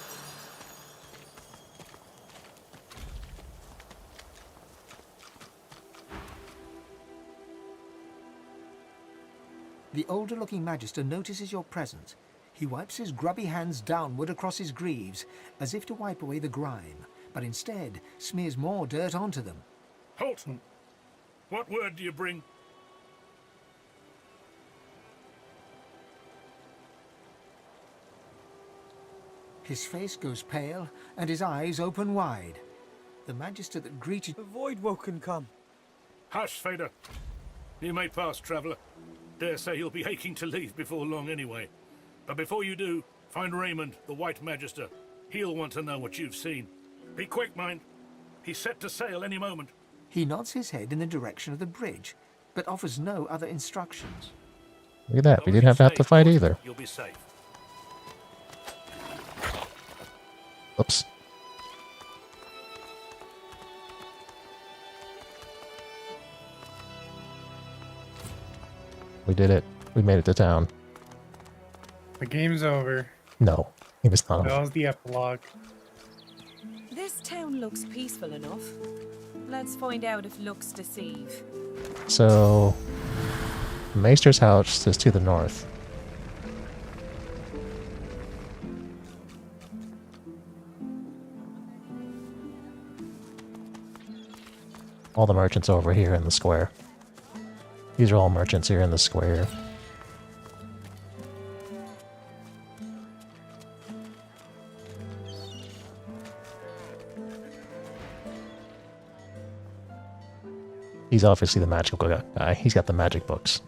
The older-looking magister notices your presence. He wipes his grubby hands downward across his greaves, as if to wipe away the grime, but instead smears more dirt onto them. Halt! What word do you bring? His face goes pale, and his eyes open wide. The Magister that greeted... The Void Woken come. Hush, Fader. You may pass, traveller. Dare say you'll be aching to leave before long anyway. But before you do, find Raymond, the White Magister. He'll want to know what you've seen. Be quick, mind. He's set to sail any moment. He nods his head in the direction of the bridge, but offers no other instructions. Look at that. We didn't have to fight either. You'll be safe. Oops. We did it. We made it to town. The game's over. No, it was not. That was the epilogue. This town looks peaceful enough. Let's find out if looks deceive. So, Maester's house is to the north. All the merchants over here in the square. These are all merchants here in the square. He's obviously the magical guy. He's got the magic books.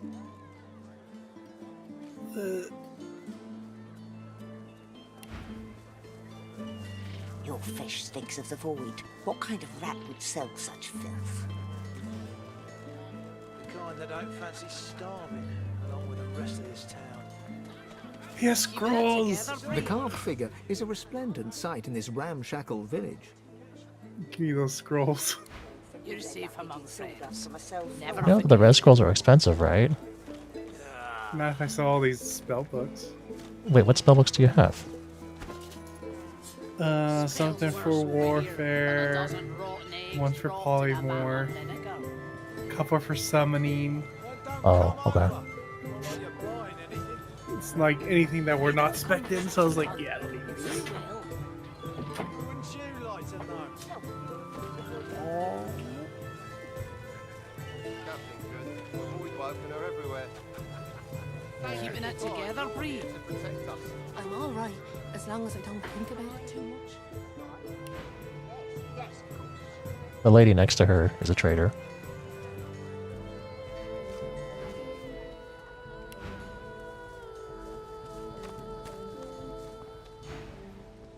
Your fish stinks of the void. What kind of rat would sell such filth? The kind that don't fancy starving, along with the rest of this town. Yes, scrolls! The carved figure is a resplendent sight in this ramshackle village. Give me those scrolls. You're safe among friends. You know, the red scrolls are expensive, right? Not if I saw all these spell books. Wait, what spell books do you have? Something for warfare, one for polymorph, a couple for summoning. Oh, okay. It's like anything that we're not expecting, so I was like, yeah. Keeping it together, Bree. I'm all right, as long as I don't think about it too much. The lady next to her is a trader.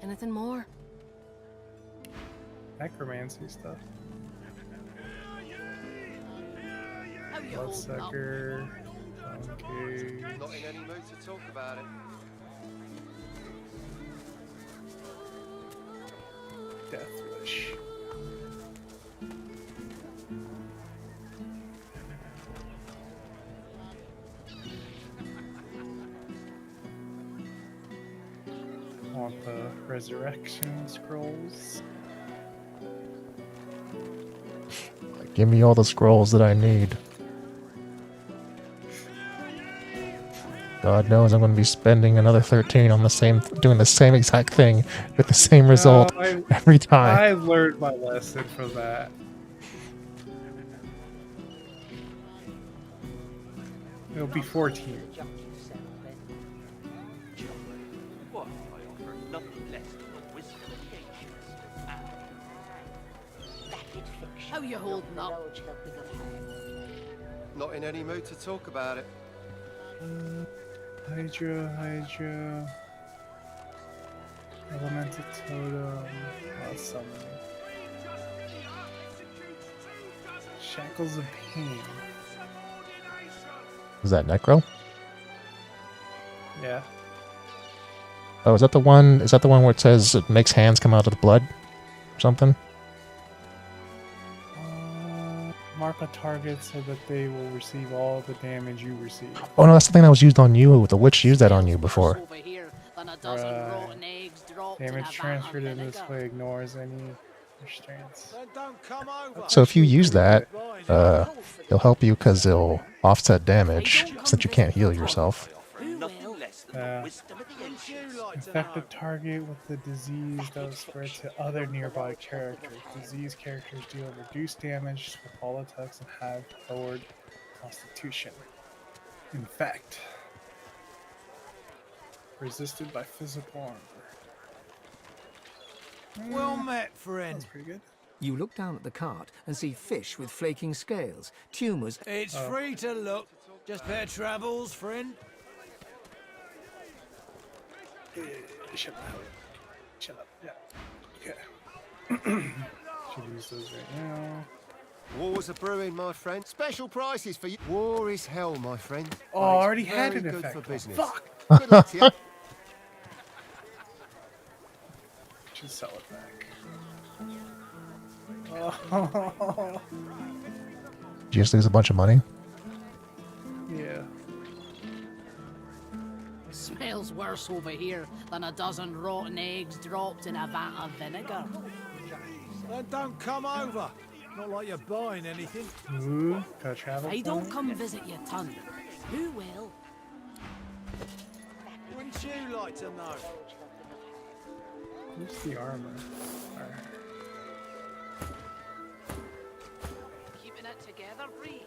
Anything more? Necromancy stuff. How you holding Bloodsucker. Okay. Not in any mood to talk about it. Death Wish. I want the resurrection scrolls. Give me all the scrolls that I need. God knows I'm going to be spending another 13 on the same, doing the same exact thing with the same result every time. I learned my lesson from that. It'll be 14. How you holding up? Not in any mood to talk about it. Hydra. Elemental totem. Awesome. Shackles of pain. Is that Necro? Yeah. Oh, is that the one? Is that the one where it says it makes hands come out of the blood, or something? Mark a target so that they will receive all the damage you receive. Oh no, that's the thing that was used on you. The witch used that on you before. Damage transferred in this way ignores any restraints. So if you use that, it'll help you because it'll offset damage since you can't heal yourself. Infect a target with the disease that will spread to other nearby characters. Disease characters deal reduced damage with all attacks and have lowered constitution. Infect. Resisted by physical armor. Well met, friend. That's pretty good. You look down at the cart and see fish with flaking scales, tumours. It's free to look. Just fair travels, friend. Shut up. Shut up. Yeah. Okay. Should use those right now. War's a brewing, my friend. Special prices for you. War is hell, my friend. Oh, But I it's already had very an good effect. for business. Fuck. Good luck to you. Should sell it back. Oh. Did you just lose a bunch of money? Yeah. Smells worse over here than a dozen rotten eggs dropped in a vat of vinegar. Then don't come over. Not like you're buying anything. Ooh, gotta travel. If I don't come visit your ton, who will? Wouldn't you like to know? Where's the armor? Alright. Keeping it together, Bree.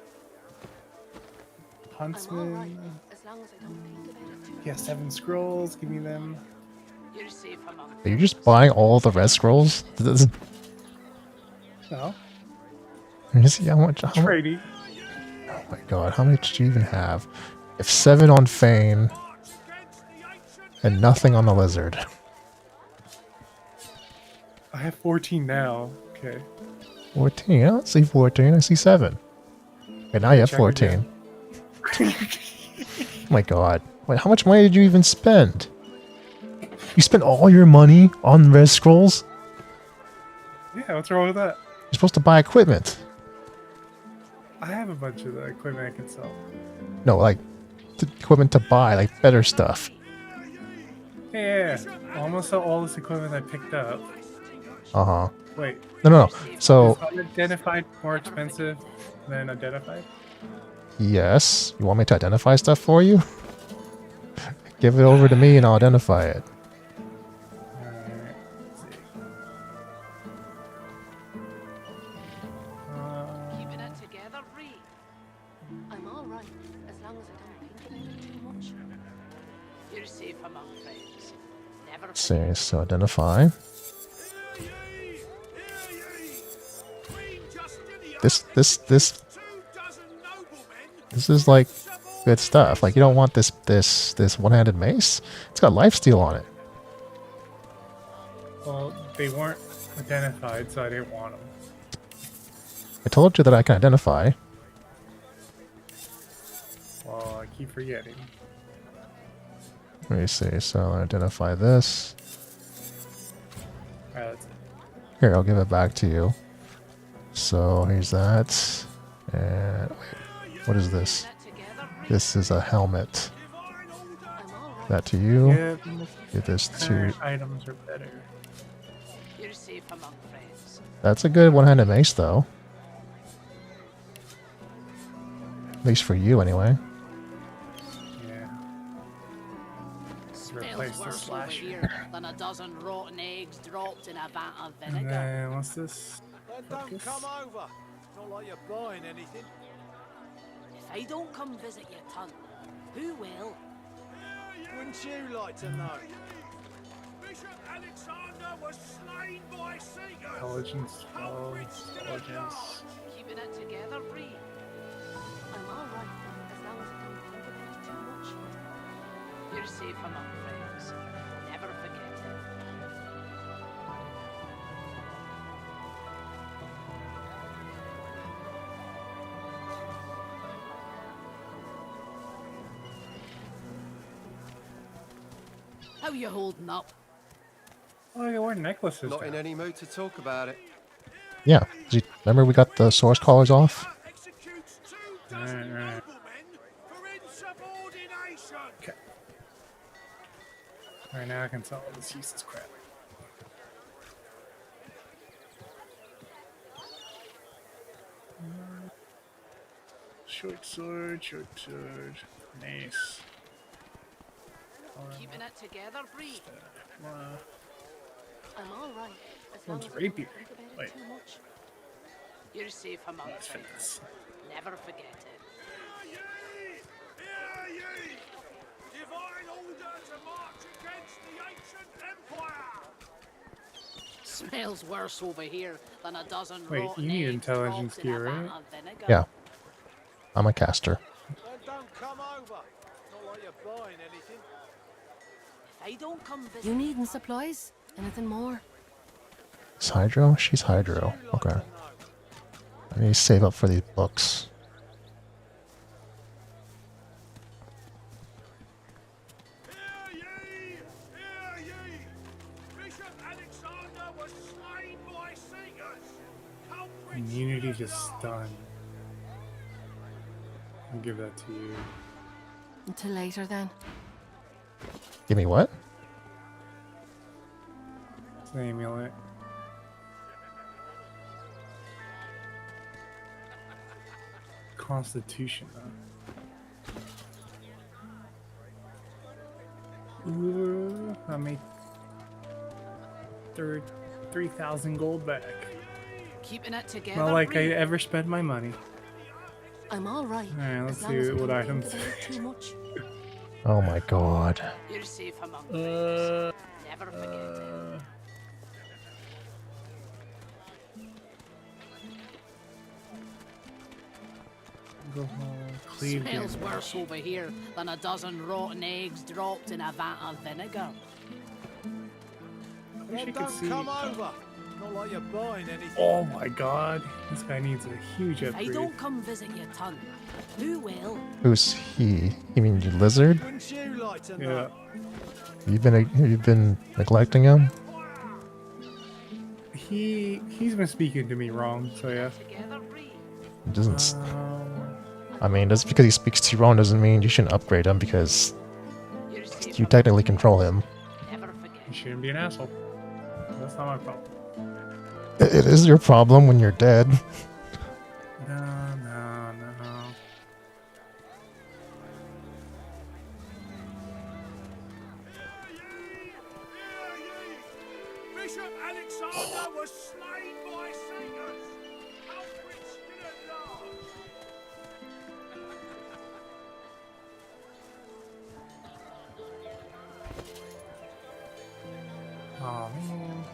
Huntsman. As long as I don't think about it too Yeah, 7 scrolls. Give me them. You're safe among Are you just buying all the red scrolls? No. You see how much? Trading. Oh my god, how much do you even have? You have 7 on Fane and nothing on the lizard. I have 14 now. Okay. 14? I don't see 14, I see 7. And now you have Check 14. again. Oh my god. Wait, how much money did you even spend? You spent all your money on red scrolls? Yeah, what's wrong with that? You're supposed to buy equipment. I have a bunch of the equipment I can sell. No, like, equipment to buy, like better stuff. Yeah, almost all this equipment I picked up. Uh-huh. Wait. No. So, Is unidentified more expensive than identified? yes. You want me to identify stuff for you? Give it over to me and I'll identify it. Alright, let's see. keeping it together, Bree. I'm all right as long as I don't think about it too much. You're safe among friends. Never. See, so identify. This is like good stuff. Like you don't want this one-handed mace. It's got lifesteal on it. Well, they weren't identified, so I didn't want them. I told you that I can identify. Well, I keep forgetting. Let me see. So I'll identify this. Alright, that's it. Here, I'll give it back to you. So here's that. And wait, what is this? This is a helmet. That to you. Yeah, Give this to. current items are better. You're safe among friends. That's a good one-handed mace, though. At least for you, anyway. Yeah. Smells Replace the worse over slasher. here than a dozen rotten eggs dropped in a vat of And vinegar. then what's this? Then don't Focus. come over. Not like you're buying anything. If I don't come visit your ton, who will? Wouldn't you like to know? Bishop Alexander was slain by seekers. Intelligence 12. Intelligence. Keeping it together, Bree. I'm all right as long as I don't think about it too much. You're safe among friends. Never forget it. How you holding up? Oh, I wear necklaces. Not in any mood to talk about it. Yeah. Remember we got the source collars off? Alright. Okay. Alright, now I can sell all this useless crap. Short sword, mace. Keeping it together, Bree. Uh, I'm all right. As One's long as I don't rapier. think about Wait. it too much. You're safe among That's friends. fast. Never forget it. Divine order to march against the ancient empire! Smells worse over here than a dozen Wait, rotten you need eggs intelligence dropped in a here, vat right? of vinegar. Yeah. I'm a caster. Don't come over. Not like you're buying anything. If I don't come visit, You needing supplies? Anything more? Is Hydro? She's Hydro. Okay. I need to save up for these books. Immunity to stun. I'll give that to you. Until later then. Give me what? It's an amulet. Constitution, huh? Ooh, I made 3,000 gold back. keeping it together. Not like I Bree. ever spend my money. I'm all right. Alright, let's as long see as I what don't items. think about it too much. Oh my god. You're safe among friends. Never forget it. Go home. Cleave Smells damage. worse over here than a dozen rotten eggs dropped in a vat of vinegar. I wish I could Don't see. come over. Not like you're buying anything. Oh my god. This guy needs a huge If I upgrade. don't come visit your ton, who will? Who's he? You mean the lizard? Wouldn't you like to Yeah. know? You've been neglecting him? He's been speaking to me wrong, so yeah. It doesn't. I mean, just because he speaks to you wrong doesn't mean you shouldn't upgrade him because you technically control him. You shouldn't be an asshole. That's not my problem. It is your problem when you're dead. No. Bishop Alexander was slain by singers. Culprits still at large. Oh man.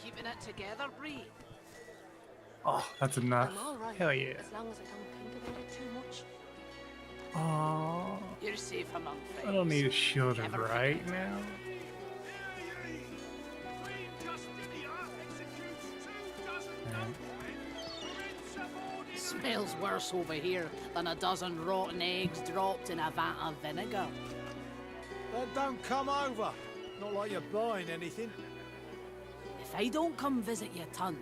Keeping it together, Bree. Oh, that's enough. I'm all right. Hell yeah. As long as I don't think about it too much. Oh, You're safe among friends. I don't need a shield Never right now. Smells worse over here than a dozen rotten eggs dropped in a vat of vinegar. Don't come over. Not like you're buying anything. If I don't come visit your ton,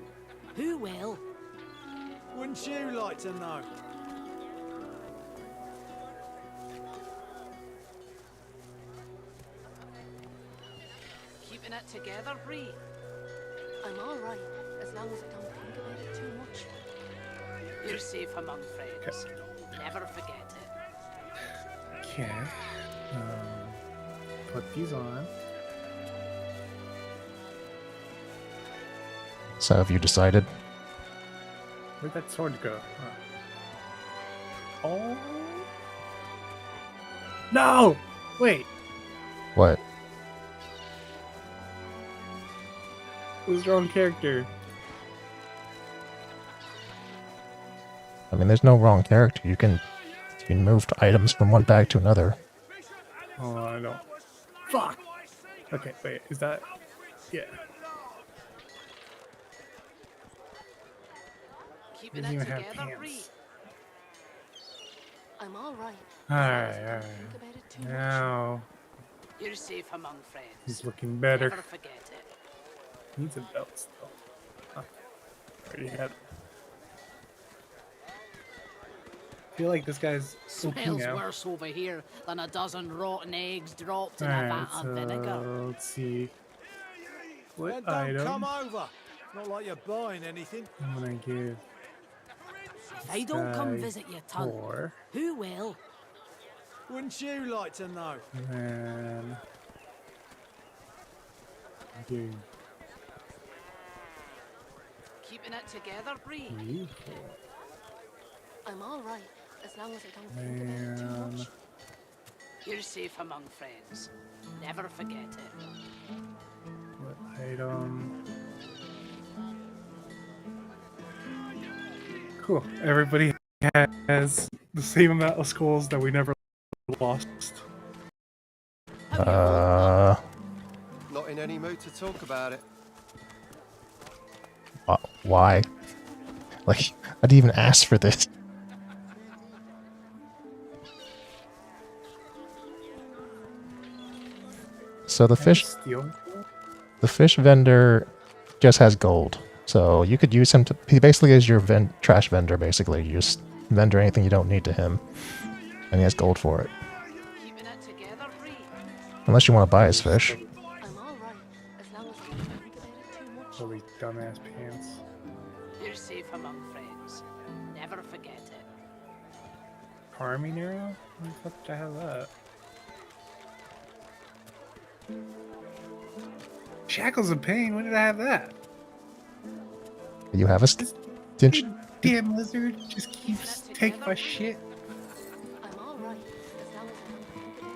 who will? Wouldn't you like to know? Keeping it together, Bree. I'm all right, as long as I don't think about it too much. You're safe among friends. Never forget it. Okay. Put these on. So have you decided? Where'd that sword go? Oh. No! Wait. What? It was the wrong character. I mean, there's no wrong character. You can move items from one bag to another. Oh, I don't. Fuck! Okay, wait, is that. Yeah. Keeping Doesn't it even have together, pants. Bree. I'm all right. Alright. Think about it too much. Now. You're safe among friends. He's looking better. Never forget it. Needs a belt still. Huh. Already had it. I feel like this guy's looking Smells now. worse over here than a dozen rotten eggs dropped in a Alright, vat of vinegar. so let's see. What Don't item come over. Not like you're buying anything. I'm gonna give If I don't come Guy visit your ton, 4. who will? Wouldn't you like to know? And then... Dude, Keeping it together, Bree. you I'm all right, as long as I don't think about it too Man. much. You're safe among friends. Never forget it. What item? Cool. Everybody has the same amount of skulls that we never lost. Not in any mood to talk about it. Why? Like, I didn't even ask for this. So the fish vendor just has gold. So you could use him to, he basically is your trash vendor basically. You just vendor anything you don't need to him. And he has gold for it. Unless you want to buy his fish. Holy dumbass pants. You're safe among friends. Never forget it. Harming arrow? Where the fuck did I have that? Shackles of Pain? When did I have that? You have a didn't you? Damn lizard just keeps taking my shit.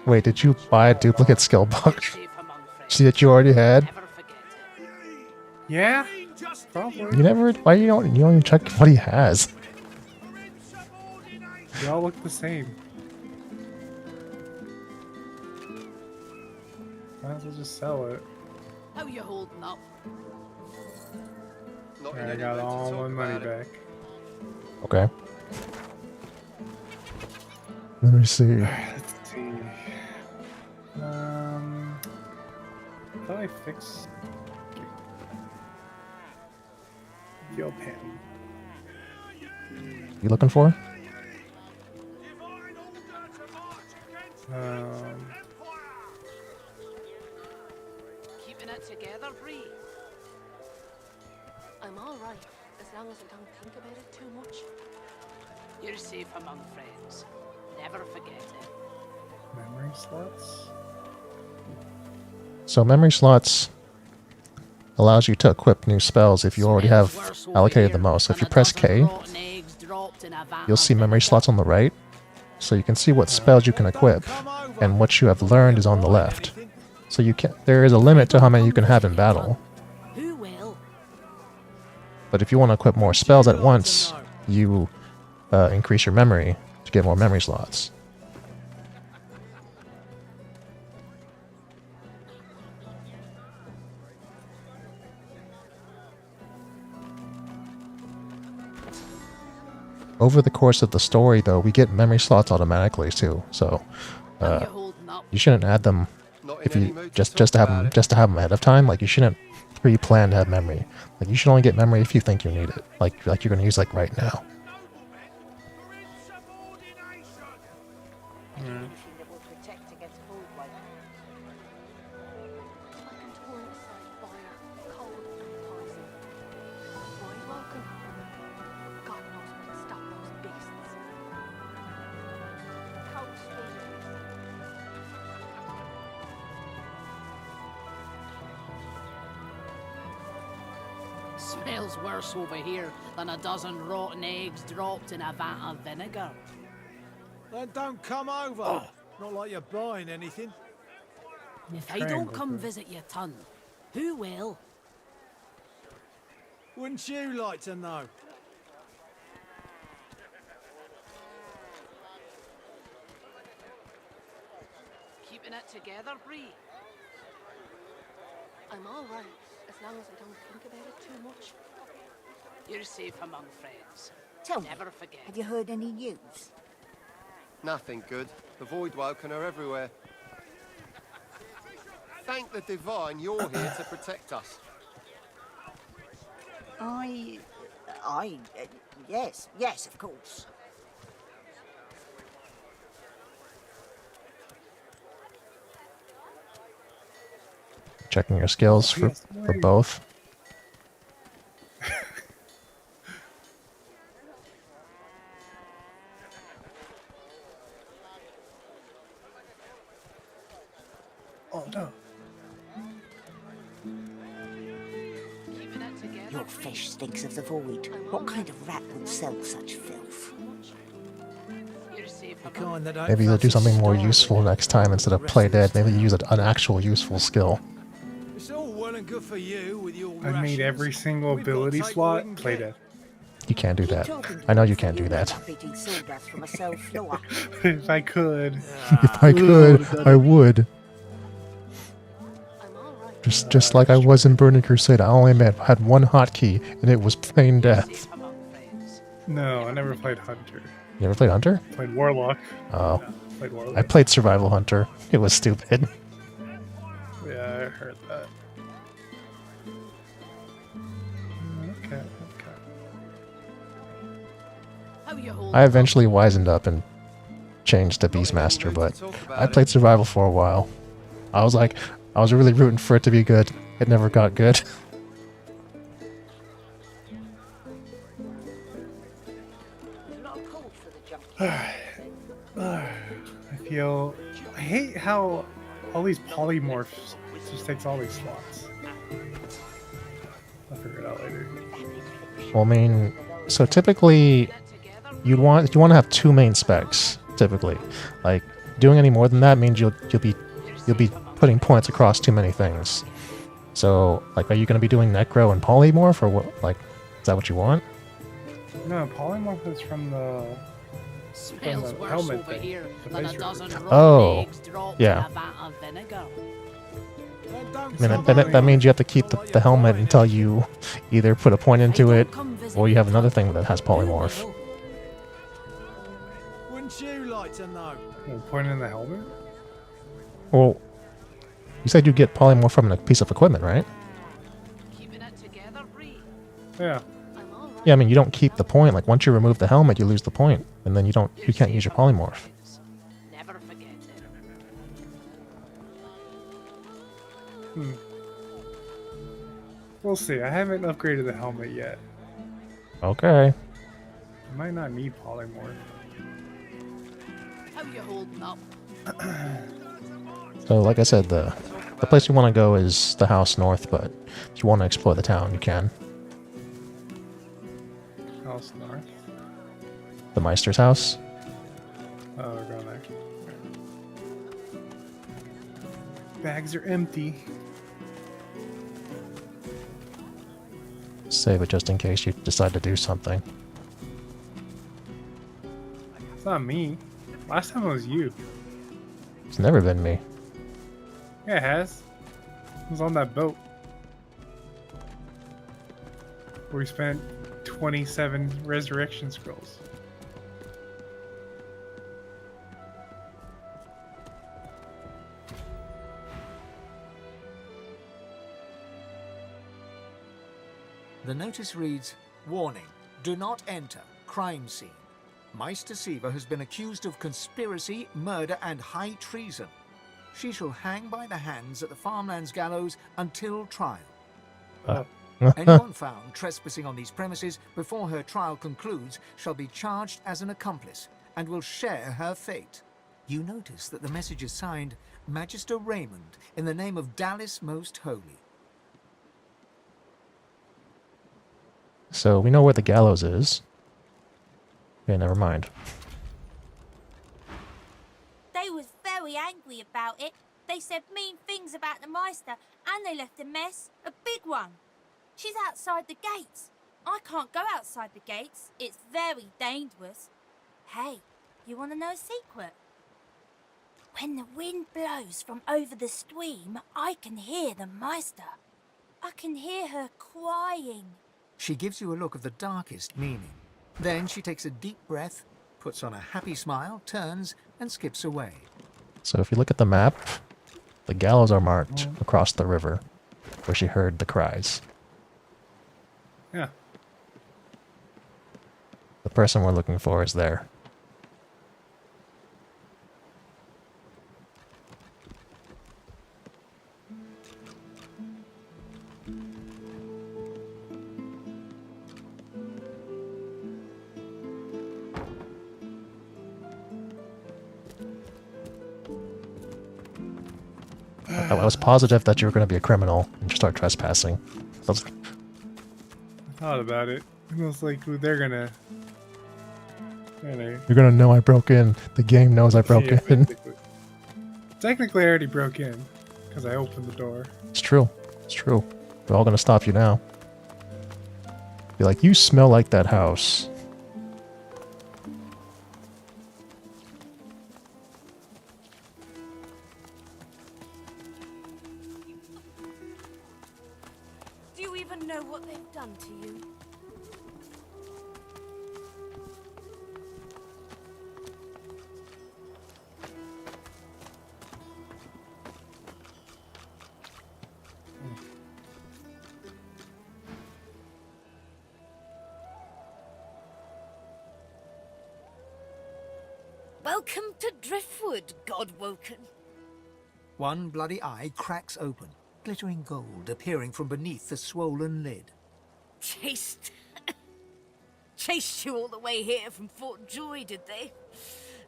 Wait, did you buy a duplicate skill box? See that you already had? Yeah? Probably. You never, why you don't even check what he has? They all look the same. Might as well just sell it. How you holding up? I got all my money back. Okay. Let me see. Let's see. How do I fix Yo pen? You looking for? Keeping it together, Bree. I'm all right, as long as I don't think about it too much. You're safe among friends. Never forget it. Memory slots? So memory slots allows you to equip new spells if you already have allocated the most. So if you press K, you'll see memory slots on the right. So you can see what spells you can equip, and what you have learned is on the left. So you can, there is a limit to how many you can have in battle. But if you want to equip more spells at once, you increase your memory to get more memory slots. Over the course of the story, though, we get memory slots automatically too. So you shouldn't add them if you just to have them ahead of time. Like you shouldn't pre-plan to have memory. Like you should only get memory if you think you need it. Like you're gonna use like right now. Smells worse over here than a dozen rotten eggs dropped in a vat of vinegar. Then don't come over. Not like you're buying anything. If I don't come visit your ton, who will? Wouldn't you like to know? Keeping it together, Bree. I'm all right, as long as I don't think about it too much. You're safe among friends. Tell me, Never forget. have you heard any news? Nothing good. The Void Woken are everywhere. Thank the Divine you're here to protect us. Yes, of course. Checking your skills for both. Oh no. Your fish stinks of the void. What kind of rat would sell such filth? Maybe you'll do something more useful next time instead of play dead. Maybe use an actual useful skill. It's all well and good for you with your I made every single ability slot play dead. You can't do that. I know you can't do that. If I could. If I could, I would. Just like I was in Burning Crusade, I only had one hotkey, and it was plain death. No, I never played Hunter. You ever played Hunter? Played Warlock. Oh. Played Warlock. I played Survival Hunter. It was stupid. Yeah, I heard that. Okay. I eventually wisened up and changed to Beastmaster, but I played Survival for a while. I was really rooting for it to be good. It never got good. I hate how all these polymorphs just takes all these slots. I'll figure it out later. Well, I mean, so typically you want to have two main specs. Typically, like doing any more than that means you'll be putting points across too many things. So, like, are you going to be doing necro and polymorph, or what? Like, is that what you want? No, polymorph is from the helmet thing. Oh, yeah. I mean, that means you have to keep the helmet until you either put a point into it, or you have another thing that has polymorph. Wouldn't you like to know? Point in the helmet? Well, you said you get polymorph from a piece of equipment, right? Yeah. Yeah, I mean, you don't keep the point. Like, once you remove the helmet, you lose the point, and then you can't use your polymorph. We'll see. I haven't upgraded the helmet yet. Okay. I might not need polymorph. How you holding up? So, like I said, the place you want to go is the house north, but if you want to explore the town, you can. House north? The Meister's house. Oh, we're going there. Bags are empty. Save it just in case you decide to do something. It's not me. Last time it was you. It's never been me. Yeah, it has. It was on that boat. Where we spent 27 resurrection scrolls. The notice reads, "Warning, do not enter, crime scene. Meister Siva has been accused of conspiracy, murder and high treason. She shall hang by the hands at the farmlands gallows until trial. Anyone found trespassing on these premises before her trial concludes shall be charged as an accomplice and will share her fate." You notice that the message is signed Magister Raymond in the name of Dallas Most Holy. So we know where the gallows is. Okay, never mind. They was very angry about it. They said mean things about the Meister, and they left a mess, a big one. She's outside the gates. I can't go outside the gates. It's very dangerous. Hey, you want to know a secret? When the wind blows from over the stream, I can hear the Meister. I can hear her crying. She gives you a look of the darkest meaning. Then she takes a deep breath, puts on a happy smile, turns, and skips away. So if you look at the map, the gallows are marked across the river, where she heard the cries. Yeah. The person we're looking for is there. I was positive that you were going to be a criminal and just start trespassing. I was- I thought about it. I was like, ooh, they're gonna. You're going to know I broke in. The game knows I broke Yeah, in. Technically, I already broke in because I opened the door. It's true. It's true. They're all going to stop you now. Be like, you smell like that house. Do you even know what they've done to you? Welcome to Driftwood, Godwoken. One bloody eye cracks open, glittering gold appearing from beneath the swollen lid. Chased you all the way here from Fort Joy, did they?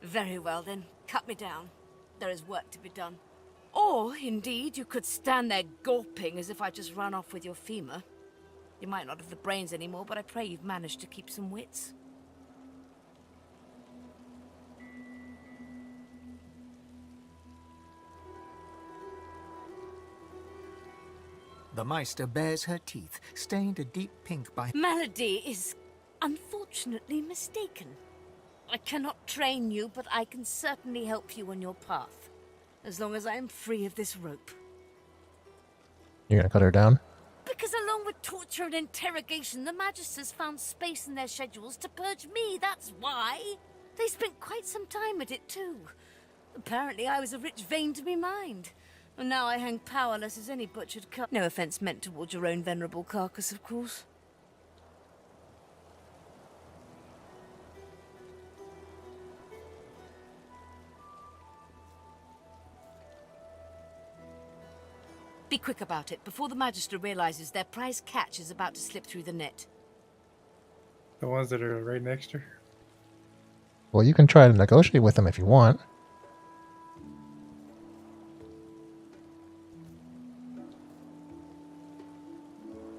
Very well then, cut me down. There is work to be done. Or, indeed, you could stand there gulping as if I just ran off with your femur. You might not have the brains anymore, but I pray you've managed to keep some wits. The Meister bares her teeth, stained a deep pink by... Melody is unfortunately mistaken. I cannot train you, but I can certainly help you on your path. As long as I am free of this rope. You're going to cut her down? Because along with torture and interrogation, the Magisters found space in their schedules to purge me, that's why. They spent quite some time at it too. Apparently I was a rich vein to be mined. And now I hang powerless as any butchered car. No offense meant towards your own venerable carcass, of course. Be quick about it, before the Magister realizes their prize catch is about to slip through the net. The ones that are right next to her. Well, you can try to negotiate with them if you want.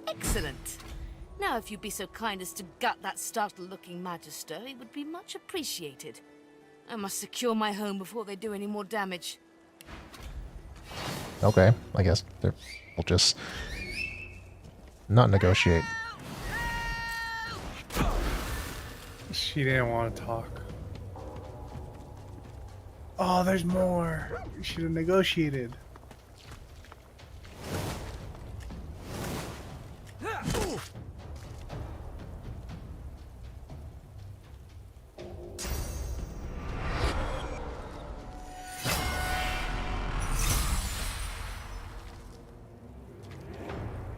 Excellent. Now, if you'd be so kind as to gut that startled-looking Magister, it would be much appreciated. I must secure my home before they do any more damage. Okay, I guess we'll just not negotiate. She didn't want to talk. Oh, there's more. You should have negotiated.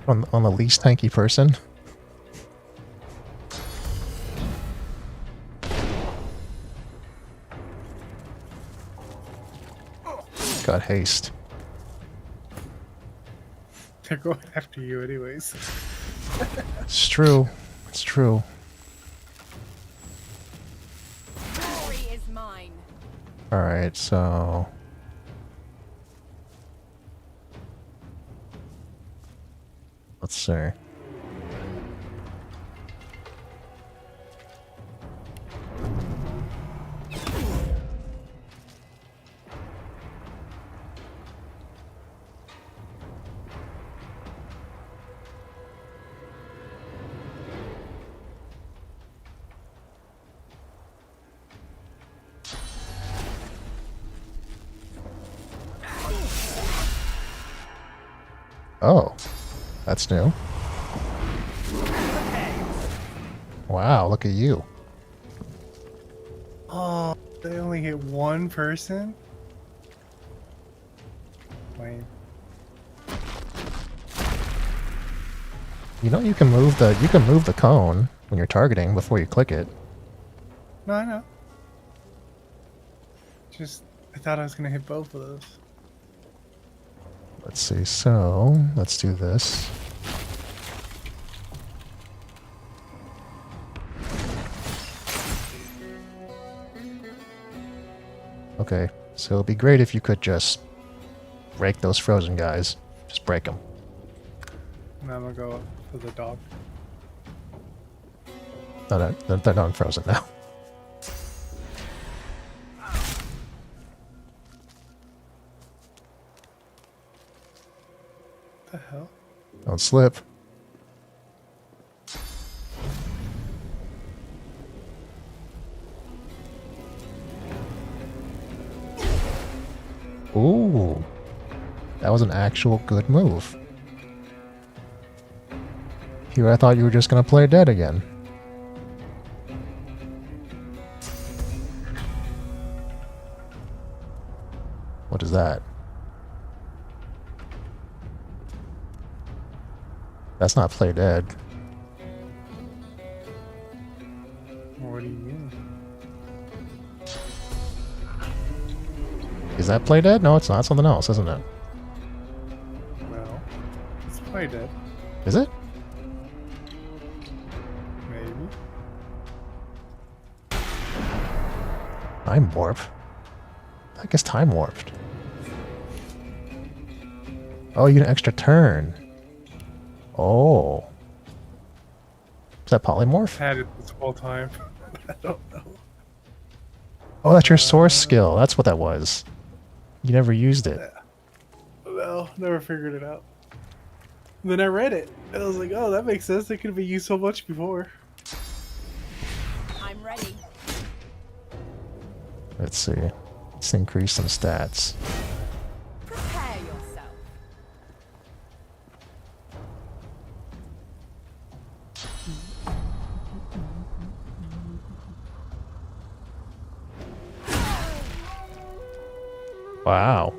On the least tanky person. Got haste. They're going after you anyways. It's true. It's true. Glory is mine. Alright, so... let's see. Oh, that's new. Wow, look at you. Oh, they only hit one person? Lame. You know you can move the cone when you're targeting before you click it. No, I know. Just, I thought I was gonna hit both of those. Let's see, so let's do this. Okay, so it'd be great if you could just break those frozen guys. Just break them. Now I'm gonna go for the dog. No, they're not frozen now. What the hell? Don't slip. Ooh. That was an actual good move. Here I thought you were just gonna play dead again. What is that? That's not play dead. What do you mean? Is that play dead? No, it's not. It's something else, isn't it? Well, it's play dead. Is it? Maybe. Time warp? I guess time warped. Oh, you get an extra turn. Oh. Is that polymorph? Had it this whole time. I don't know. Oh, that's your source skill. That's what that was. You never used it. No, never figured it out. Then I read it, and I was like, oh, that makes sense. It could be used so much before. I'm ready. Let's see. Let's increase some stats. Prepare yourself. Wow.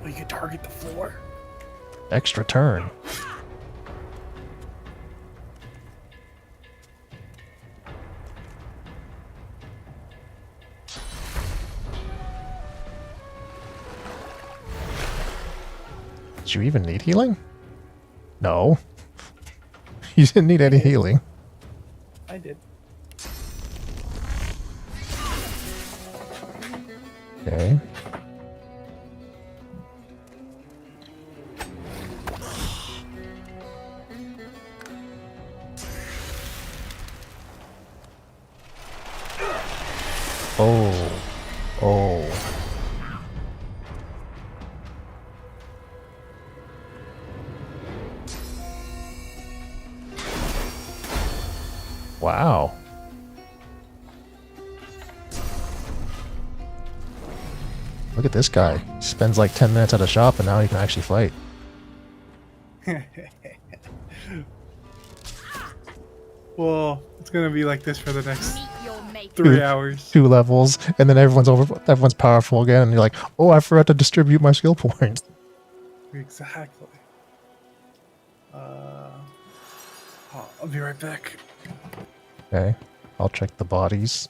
Oh, you can target the floor. Extra turn. Did you even need healing? No. You didn't need any healing. I did. Okay. Oh. Oh. Wow. Look at this guy. He spends like 10 minutes at a shop and now he can actually fight. Well, it's gonna be like this for the next 3 hours. 2 levels, and then everyone's powerful again, and you're like, oh, I forgot to distribute my skill points. Exactly. I'll be right back. Okay, I'll check the bodies.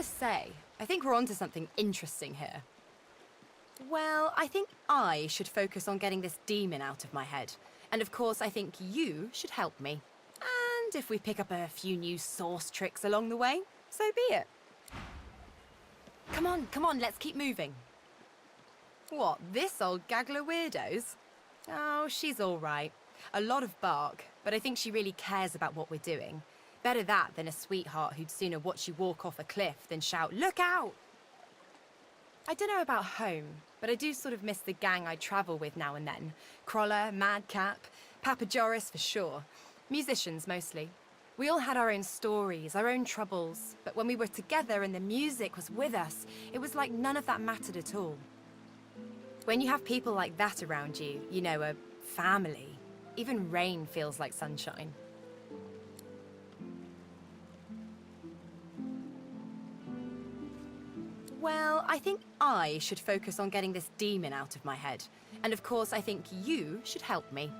gotta say, I think we're onto something interesting here. Well, I think I should focus on getting this demon out of my head. And of course, I think you should help me. And if we pick up a few new source tricks along the way, so be it. Come on, let's keep moving. What, this old gaggle of weirdos? Oh, she's all right. A lot of bark, but I think she really cares about what we're doing. Better that than a sweetheart who'd sooner watch you walk off a cliff than shout, "Look out!" I don't know about home, but I do sort of miss the gang I travel with now and then. Crawler, Madcap, Papa Joris for sure. Musicians mostly. We all had our own stories, our own troubles, but when we were together and the music was with us, it was like none of that mattered at all. When you have people like that around you, you know, a family, even rain feels like sunshine. Well, I think I should focus on getting this demon out of my head. And of course, I think you should help me.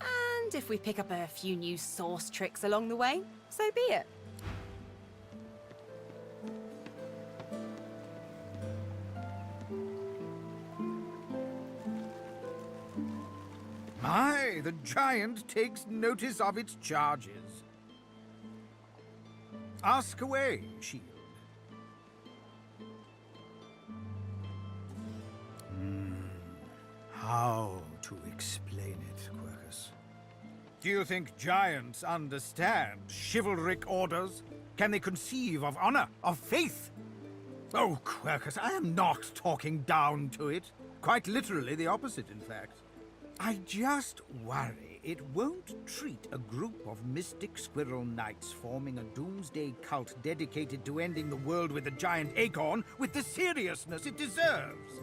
And if we pick up a few new source tricks along the way, so be it. My, the giant takes notice of its charges. Ask away, Shield. How to explain it, Quercus? Do you think giants understand chivalric orders? Can they conceive of honor, of faith? Oh, Quercus, I am not talking down to it. Quite literally the opposite, in fact. I just worry it won't treat a group of mystic squirrel knights forming a doomsday cult dedicated to ending the world with a giant acorn with the seriousness it deserves.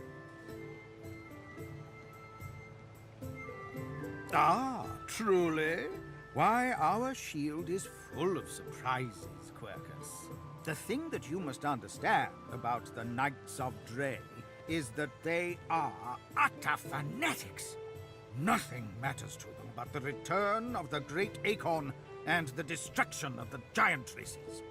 Ah, truly? Why, our shield is full of surprises, Quercus. The thing that you must understand about the Knights of Dre is that they are utter fanatics. Nothing matters to them but the return of the great acorn and the destruction of the giant races.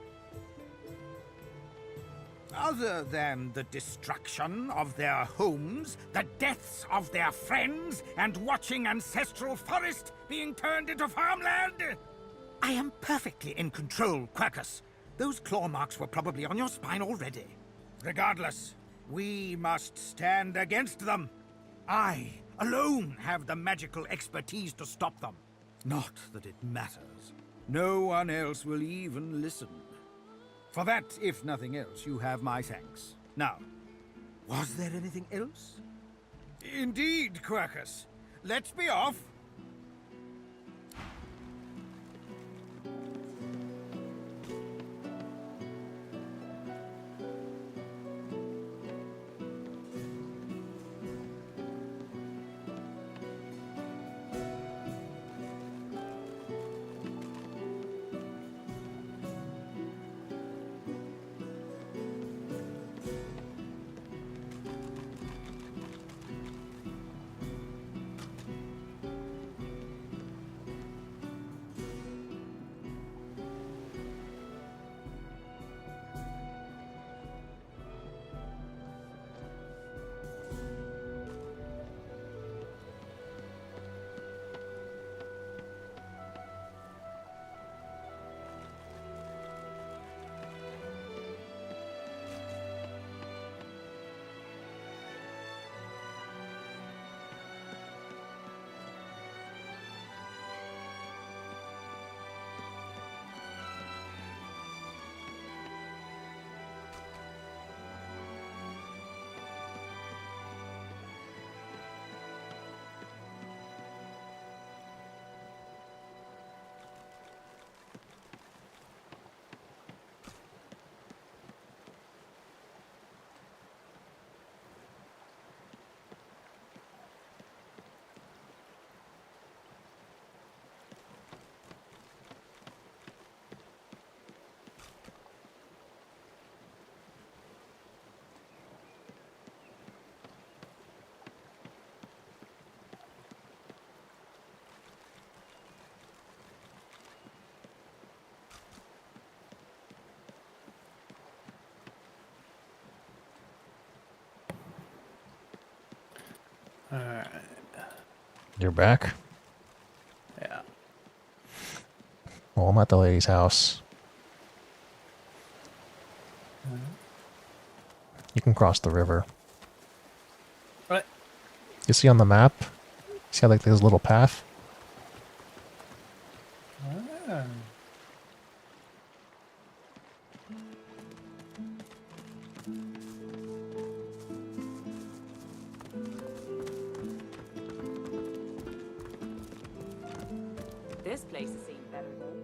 Other than the destruction of their homes, the deaths of their friends, and watching ancestral forest being turned into farmland, I am perfectly in control, Quercus. Those claw marks were probably on your spine already. Regardless, we must stand against them. I alone have the magical expertise to stop them. Not that it matters. No one else will even listen. For that, if nothing else, you have my thanks. Now, was there anything else? Indeed, Quercus. Let's be off. Alright. You're back? Yeah. Well, I'm at the lady's house. You can cross the river. What? You see on the map? See how like there's a little path? Ah. This place has seen better though.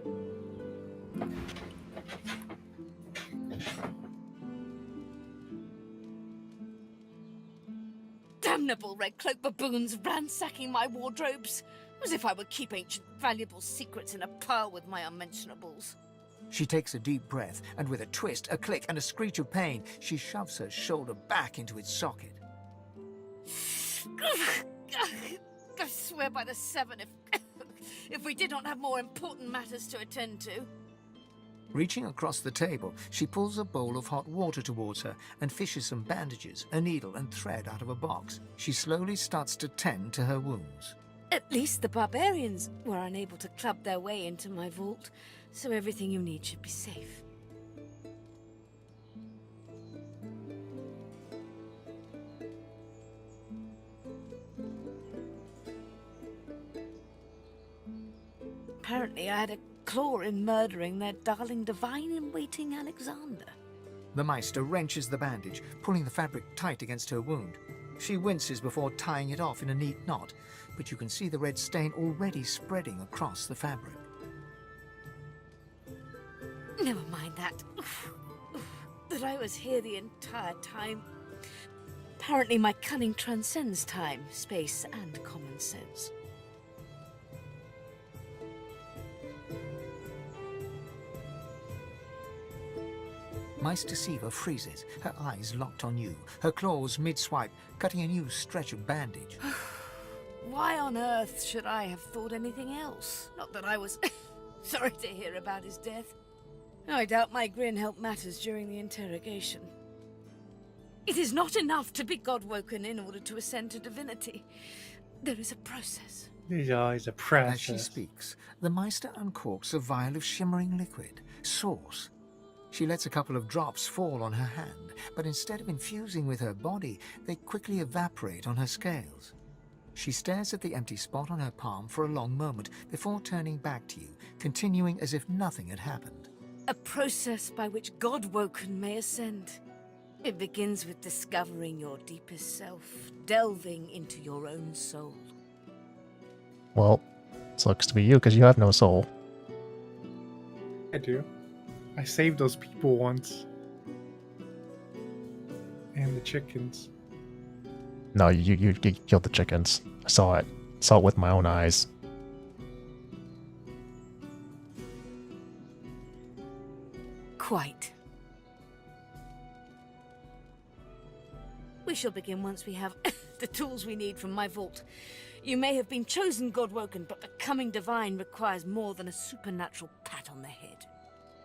Damnable red cloak baboons ransacking my wardrobes, as if I would keep ancient valuable secrets in a pile with my unmentionables. She takes a deep breath, and with a twist, a click, and a screech of pain, she shoves her shoulder back into its socket. I swear by the seven if we did not have more important matters to attend to. Reaching across the table, she pulls a bowl of hot water towards her and fishes some bandages, a needle, and thread out of a box. She slowly starts to tend to her wounds. At least the barbarians were unable to club their way into my vault, so everything you need should be safe. Apparently I had a claw in murdering their darling divine-in-waiting Alexander. The Meister wrenches the bandage, pulling the fabric tight against her wound. She winces before tying it off in a neat knot, but you can see the red stain already spreading across the fabric. Never mind that. That I was here the entire time. Apparently my cunning transcends time, space, and common sense. Meister Siva freezes, her eyes locked on you, her claws mid-swipe, cutting a new stretch of bandage. Why on earth should I have thought anything else? Not that I was sorry to hear about his death. I doubt my grin helped matters during the interrogation. It is not enough to be God-woken in order to ascend to divinity. There is a process. There's always a process. As she speaks, the Meister uncorks a vial of shimmering liquid, sauce. She lets a couple of drops fall on her hand, but instead of infusing with her body, they quickly evaporate on her scales. She stares at the empty spot on her palm for a long moment before turning back to you, continuing as if nothing had happened. A process by which God-woken may ascend. It begins with discovering your deepest self, delving into your own soul. Well, sucks to be you because you have no soul. I do. I saved those people once. And the chickens. No, you killed the chickens. I saw it. Saw it with my own eyes. Quite. We shall begin once we have the tools we need from my vault. You may have been chosen God-woken, but becoming divine requires more than a supernatural pat on the head.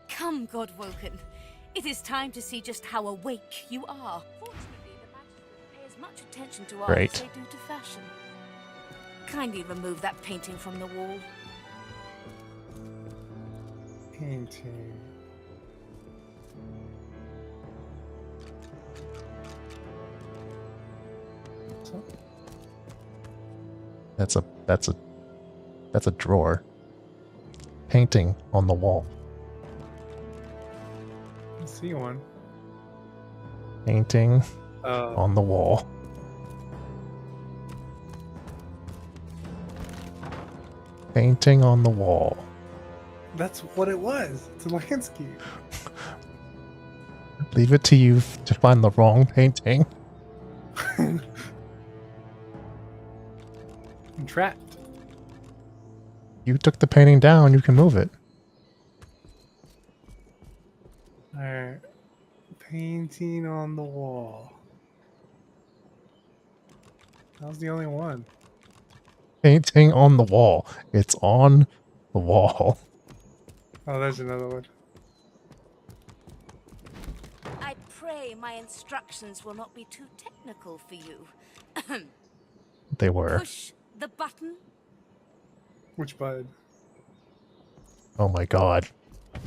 Come, God-woken. It is time to see just how awake you are. Fortunately, the magistrates pay as much attention to art Great. as they do to fashion. Kindly remove that painting from the wall. Painting. That's a drawer. Painting on the wall. I see one. Painting on the wall. Painting on the wall. That's what it was. It's a landscape. Leave it to you to find the wrong painting. I'm trapped. You took the painting down, you can move it. Alright. Painting on the wall. That was the only one. Painting on the wall. It's on the wall. Oh, there's another one. I pray my instructions will not be too technical for you. They were. Push the button. Which bud? Oh my god.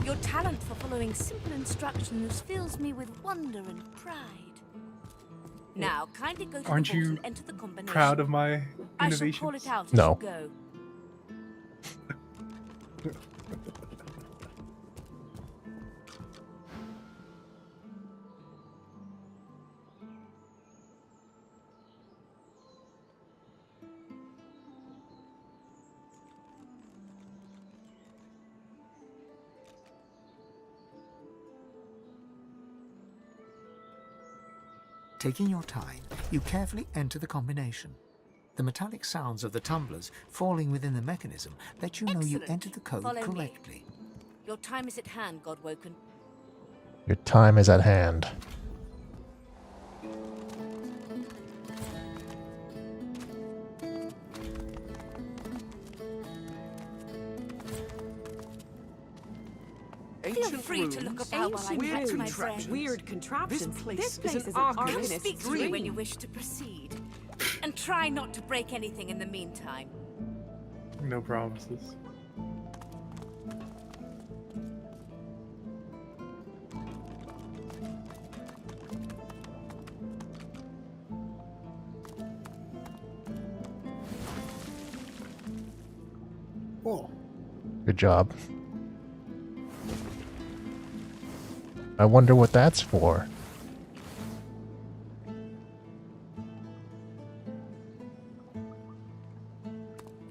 Your talent for following simple instructions fills me with wonder and pride. Now, kindly go to Aren't the vault you and enter the combination. proud of my I shall innovations? call it out as No. you go. Taking your time, you carefully enter the combination. The metallic sounds of the tumblers falling within the mechanism let you know you Excellent. entered the code Follow me. correctly. Your time is at hand, Godwoken. Your time is at hand. Feel free to look about while I catch my breath. Weird contraptions. This place is an Come arcanist speak to me dream. when you wish to proceed. And try not to break anything in the meantime. No promises. Oh. Good job. I wonder what that's for.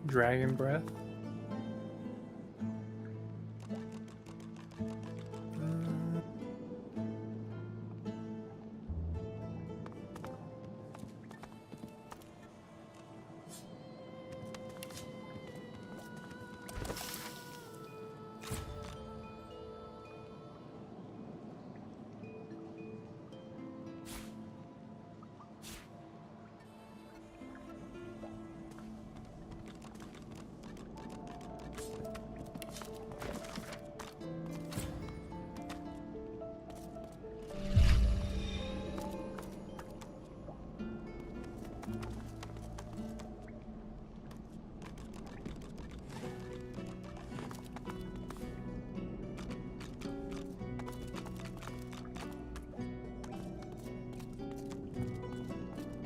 Dragon breath.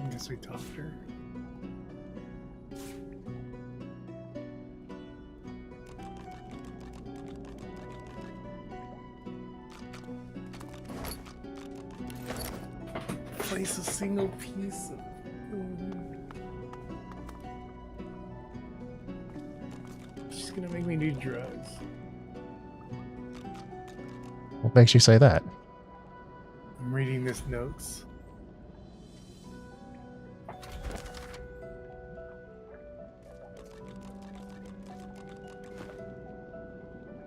I guess we talked her. Place a single piece of... She's gonna make me do drugs. What makes you say that? I'm reading this notes.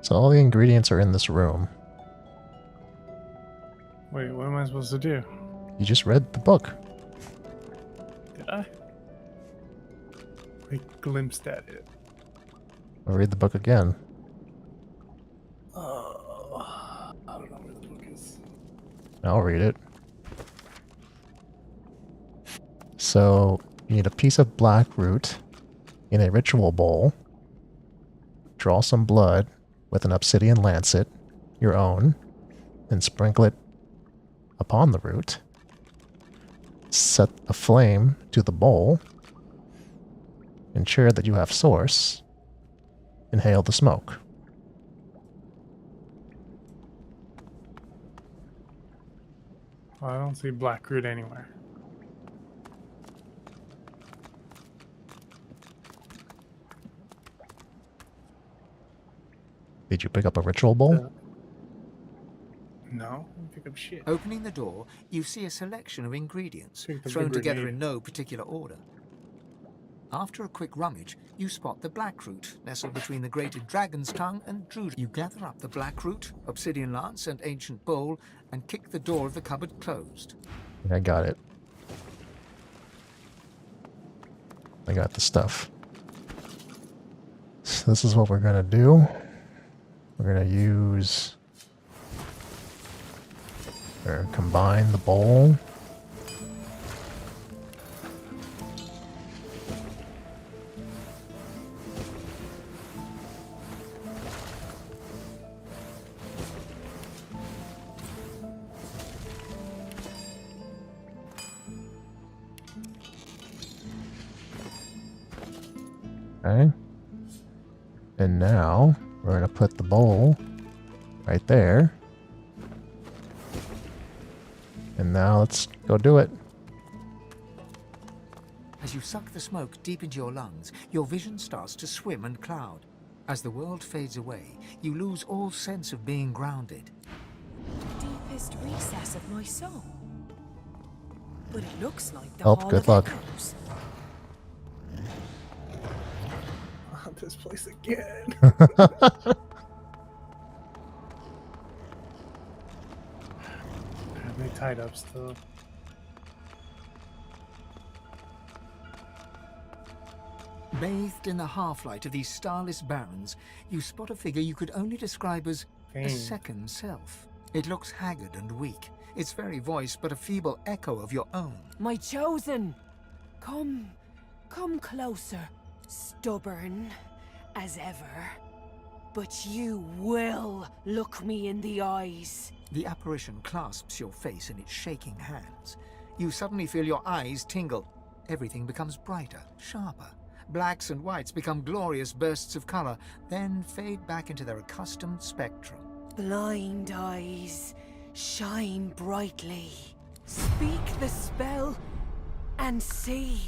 So all the ingredients are in this room. Wait, what am I supposed to do? You just read the book. Did I? I glimpsed at it. I'll read the book again. Oh, I don't know where the book is. I'll read it. So, you need a piece of black root in a ritual bowl. Draw some blood with an obsidian lancet, your own, and sprinkle it upon the root. Set a flame to the bowl. Ensure that you have source. Inhale the smoke. I don't see black root anywhere. Did you pick up a ritual bowl? No, I pick up shit. Opening the door, you see a selection of ingredients Picked up thrown the together grenade. in no particular order. After a quick rummage, you spot the black root nestled between the grated dragon's tongue and druid. You gather up the black root, obsidian lance, and ancient bowl, and kick the door of the cupboard closed. I got it. I got the stuff. So this is what we're gonna do. We're gonna use or combine the bowl Okay. And now we're going to put the bowl right there. And now let's go do it. As you suck the smoke deep into your lungs, your vision starts to swim and cloud. As the world fades away, you lose all sense of being grounded. The deepest recess of my soul. But it looks like the Oh, Hall good of luck. Echoes. This place again. They tied up still. Bathed in the half-light of these starless barrens, you spot a figure you could only describe as a second self. It looks haggard and weak, its very voice but a feeble echo of your own. My chosen! Come closer, stubborn as ever. But you will look me in the eyes. The apparition clasps your face in its shaking hands. You suddenly feel your eyes tingle. Everything becomes brighter, sharper. Blacks and whites become glorious bursts of color, then fade back into their accustomed spectrum. Blind eyes, shine brightly. Speak the spell and see.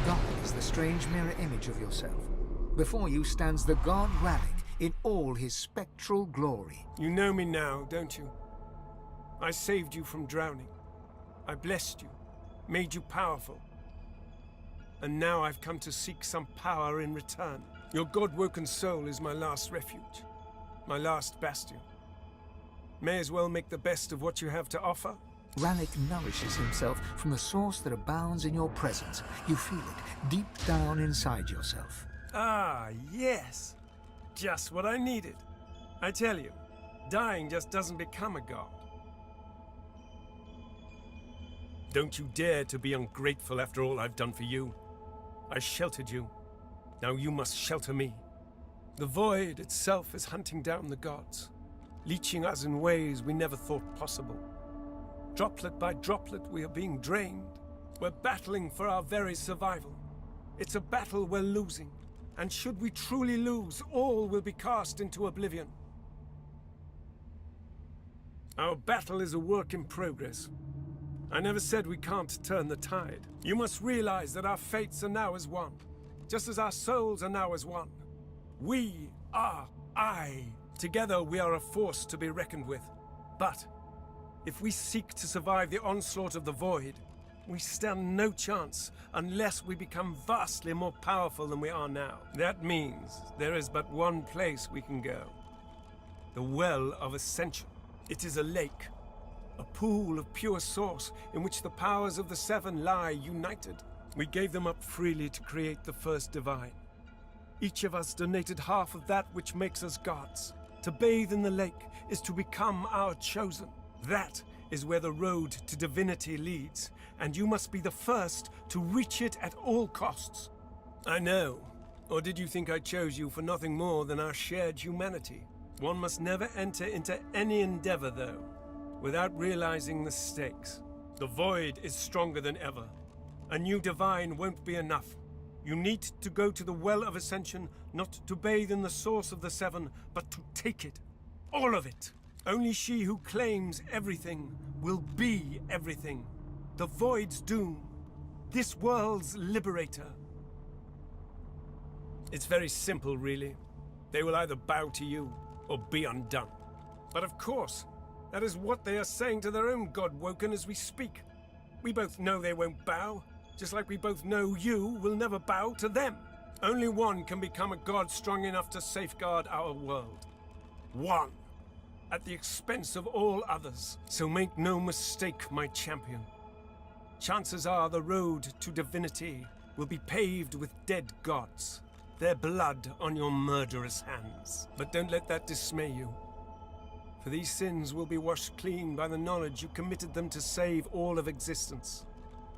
God is the strange mirror image of yourself. Before you stands the god Ralik in all his spectral glory. You know me now, don't you? I saved you from drowning. I blessed you, made you powerful. And now I've come to seek some power in return. Your God-woken soul is my last refuge, my last bastion. May as well make the best of what you have to offer. Ralik nourishes himself from the source that abounds in your presence. You feel it deep down inside yourself. Ah, yes. Just what I needed. I tell you, dying just doesn't become a god. Don't you dare to be ungrateful after all I've done for you. I sheltered you. Now you must shelter me. The void itself is hunting down the gods, leeching us in ways we never thought possible. Droplet by droplet, we are being drained. We're battling for our very survival. It's a battle we're losing. And should we truly lose, all will be cast into oblivion. Our battle is a work in progress. I never said we can't turn the tide. You must realize that our fates are now as one, just as our souls are now as one. We are I. Together we are a force to be reckoned with. But if we seek to survive the onslaught of the void, we stand no chance unless we become vastly more powerful than we are now. That means there is but one place we can go. The Well of Ascension. It is a lake, a pool of pure source in which the powers of the Seven lie united. We gave them up freely to create the first divine. Each of us donated half of that which makes us gods. To bathe in the lake is to become our chosen. That is where the road to divinity leads, and you must be the first to reach it at all costs. I know. Or did you think I chose you for nothing more than our shared humanity? One must never enter into any endeavor, though, without realizing the stakes. The void is stronger than ever. A new divine won't be enough. You need to go to the Well of Ascension, not to bathe in the source of the Seven, but to take it. All of it. Only she who claims everything will be everything. The void's doom. This world's liberator. It's very simple, really. They will either bow to you or be undone. But of course, that is what they are saying to their own God-woken as we speak. We both know they won't bow, just like we both know you will never bow to them. Only one can become a god strong enough to safeguard our world. One. At the expense of all others. So make no mistake, my champion. Chances are the road to divinity will be paved with dead gods, their blood on your murderous hands. But don't let that dismay you. For these sins will be washed clean by the knowledge you committed them to save all of existence.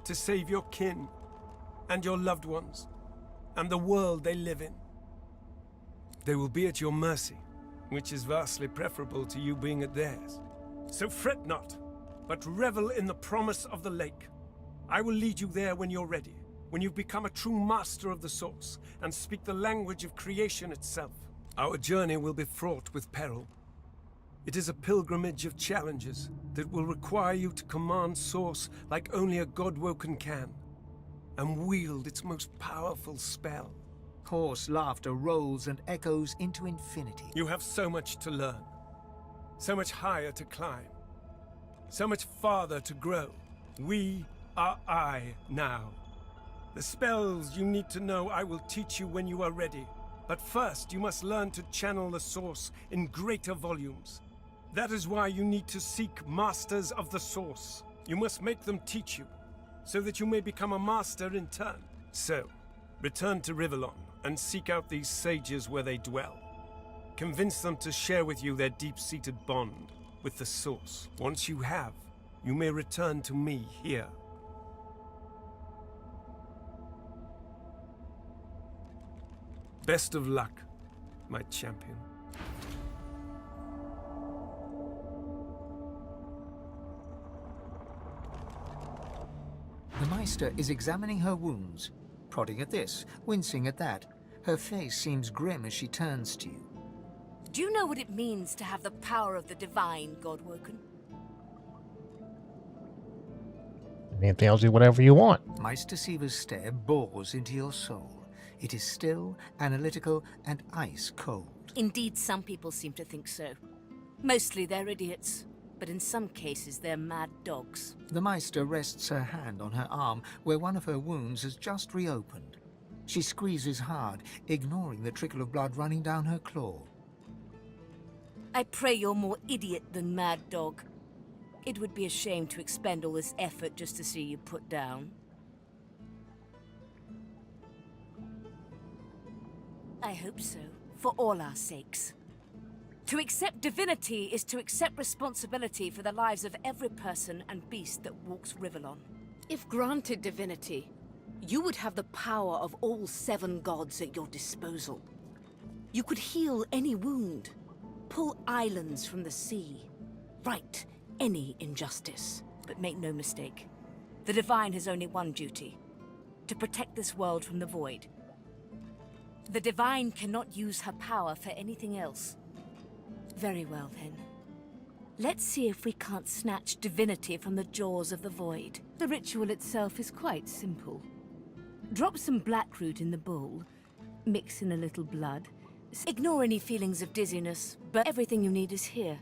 To save your kin, and your loved ones, and the world they live in. They will be at your mercy, which is vastly preferable to you being at theirs. So fret not, but revel in the promise of the lake. I will lead you there when you're ready, when you've become a true master of the Source, and speak the language of creation itself. Our journey will be fraught with peril. It is a pilgrimage of challenges that will require you to command Source like only a God-woken can, and wield its most powerful spell. Hoarse laughter rolls and echoes into infinity. You have so much to learn, so much higher to climb, so much farther to grow. We are I now. The spells you need to know I will teach you when you are ready. But first, you must learn to channel the Source in greater volumes. That is why you need to seek Masters of the Source. You must make them teach you, so that you may become a master in turn. So, return to Rivellon and seek out these sages where they dwell. Convince them to share with you their deep-seated bond with the Source. Once you have, you may return to me here. Best of luck, my champion. The Meister is examining her wounds, prodding at this, wincing at that. Her face seems grim as she turns to you. Do you know what it means to have the power of the divine, Godwoken? Anything else, do whatever you want. Meister Siva's stare bores into your soul. It is still, analytical, and ice cold. Indeed, some people seem to think so. Mostly they're idiots, but in some cases they're mad dogs. The Meister rests her hand on her arm, where one of her wounds has just reopened. She squeezes hard, ignoring the trickle of blood running down her claw. I pray you're more idiot than mad dog. It would be a shame to expend all this effort just to see you put down. I hope so, for all our sakes. To accept divinity is to accept responsibility for the lives of every person and beast that walks Rivellon. If granted divinity, you would have the power of all 7 gods at your disposal. You could heal any wound, pull islands from the sea, right any injustice. But make no mistake, the Divine has only one duty: to protect this world from the Void. The Divine cannot use her power for anything else. Very well, then. Let's see if we can't snatch divinity from the jaws of the Void. The ritual itself is quite simple. Drop some blackroot in the bowl, mix in a little blood. Ignore any feelings of dizziness, but everything you need is here.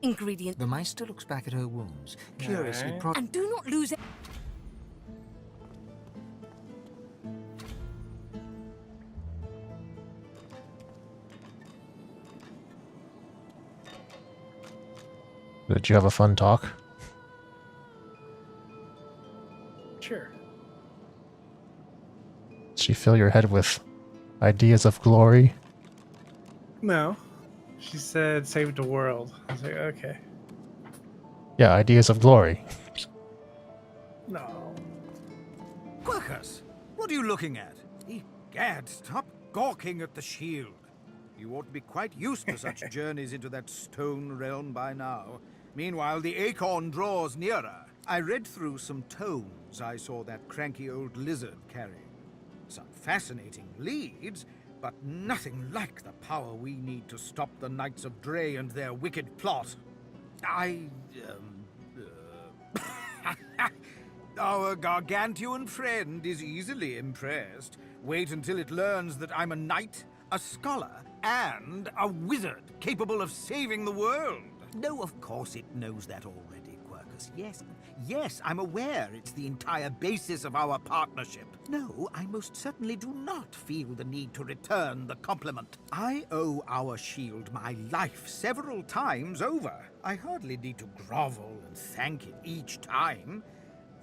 Ingredient. The Meister looks back at her wounds, curiously And do not lose it. Did you have a fun talk? Sure. Did she fill your head with ideas of glory? No. She said save the world. I was like, okay. Yeah, ideas of glory. No. Quercus, what are you looking at? Egad, stop gawking at the shield. You ought to be quite used to such journeys into that stone realm by now. Meanwhile, the acorn draws nearer. I read through some tomes I saw that cranky old lizard carry. Some fascinating leads, but nothing like the power we need to stop the Knights of Dre and their wicked plot. Our gargantuan friend is easily impressed. Wait until it learns that I'm a knight, a scholar, and a wizard capable of saving the world. No, of course it knows that already, Quercus. Yes, I'm aware it's the entire basis of our partnership. No, I most certainly do not feel the need to return the compliment. I owe our shield my life several times over. I hardly need to grovel and thank it each time.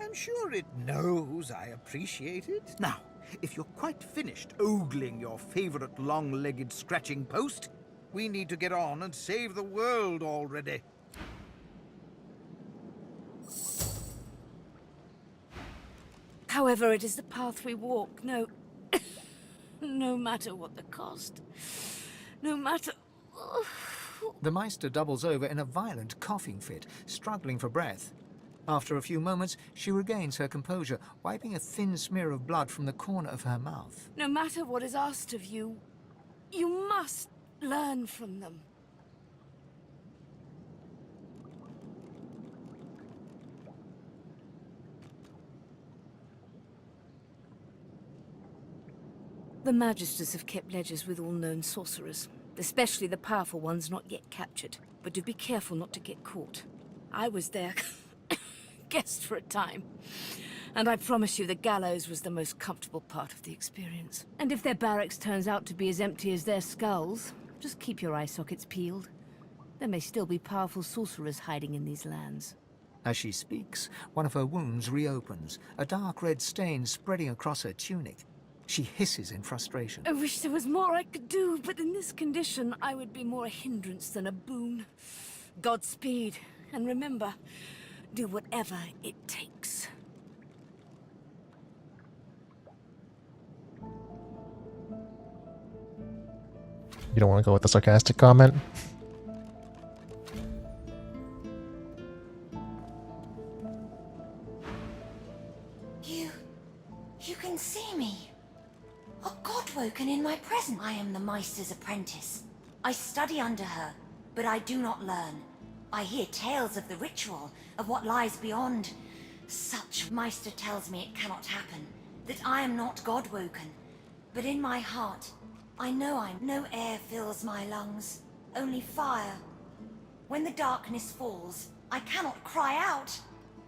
I'm sure it knows I appreciate it. Now, if you're quite finished ogling your favorite long-legged scratching post, we need to get on and save the world already. However, it is the path we walk, no matter what the cost. No matter... The Meister doubles over in a violent coughing fit, struggling for breath. After a few moments, she regains her composure, wiping a thin smear of blood from the corner of her mouth. No matter what is asked of you, you must learn from them. The Magisters have kept ledgers with all known sorcerers, especially the powerful ones not yet captured. But do be careful not to get caught. I was their guest for a time, and I promise you the gallows was the most comfortable part of the experience. And if their barracks turns out to be as empty as their skulls, just keep your eye sockets peeled. There may still be powerful sorcerers hiding in these lands. As she speaks, one of her wounds reopens, a dark red stain spreading across her tunic. She hisses in frustration. I wish there was more I could do, but in this condition, I would be more a hindrance than a boon. Godspeed, and remember, do whatever it takes. You don't want to go with the sarcastic comment? You can see me. A godwoken in my presence. I am the Meister's apprentice. I study under her, but I do not learn. I hear tales of the ritual, of what lies beyond. Such Meister tells me it cannot happen, that I am not godwoken. But in my heart, I know no air fills my lungs, only fire. When the darkness falls, I cannot cry out.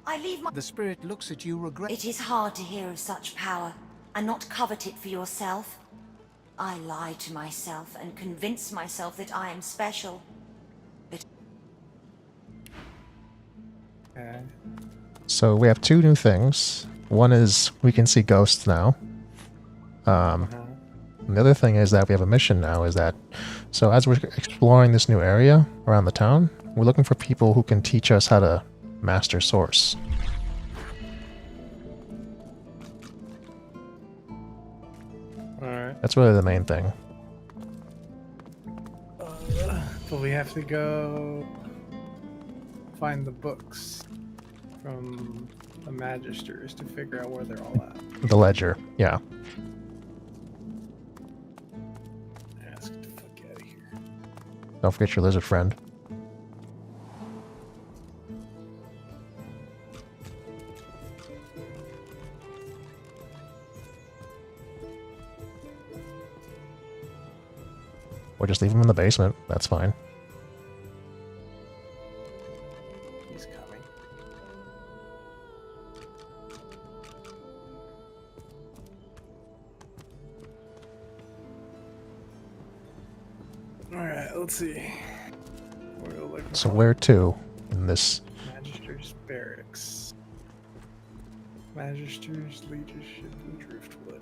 I leave my... The spirit looks at you regretfully. It is hard to hear of such power, and not covet it for yourself. I lie to myself and convince myself that I am special. But... So we have two new things. One is we can see ghosts now. The other thing is that we have a mission now, is that, so as we're exploring this new area around the town, we're looking for people who can teach us how to master source. Alright. That's really the main thing. But we have to go find the books from the Magisters to figure out where they're all at. The ledger, yeah. Let's get the fuck out of here. Don't forget your lizard friend. Or just leave him in the basement. That's fine. He's coming. Alright, let's see. So where to in this? Magister's Barracks. Magister's Leadership in Driftwood.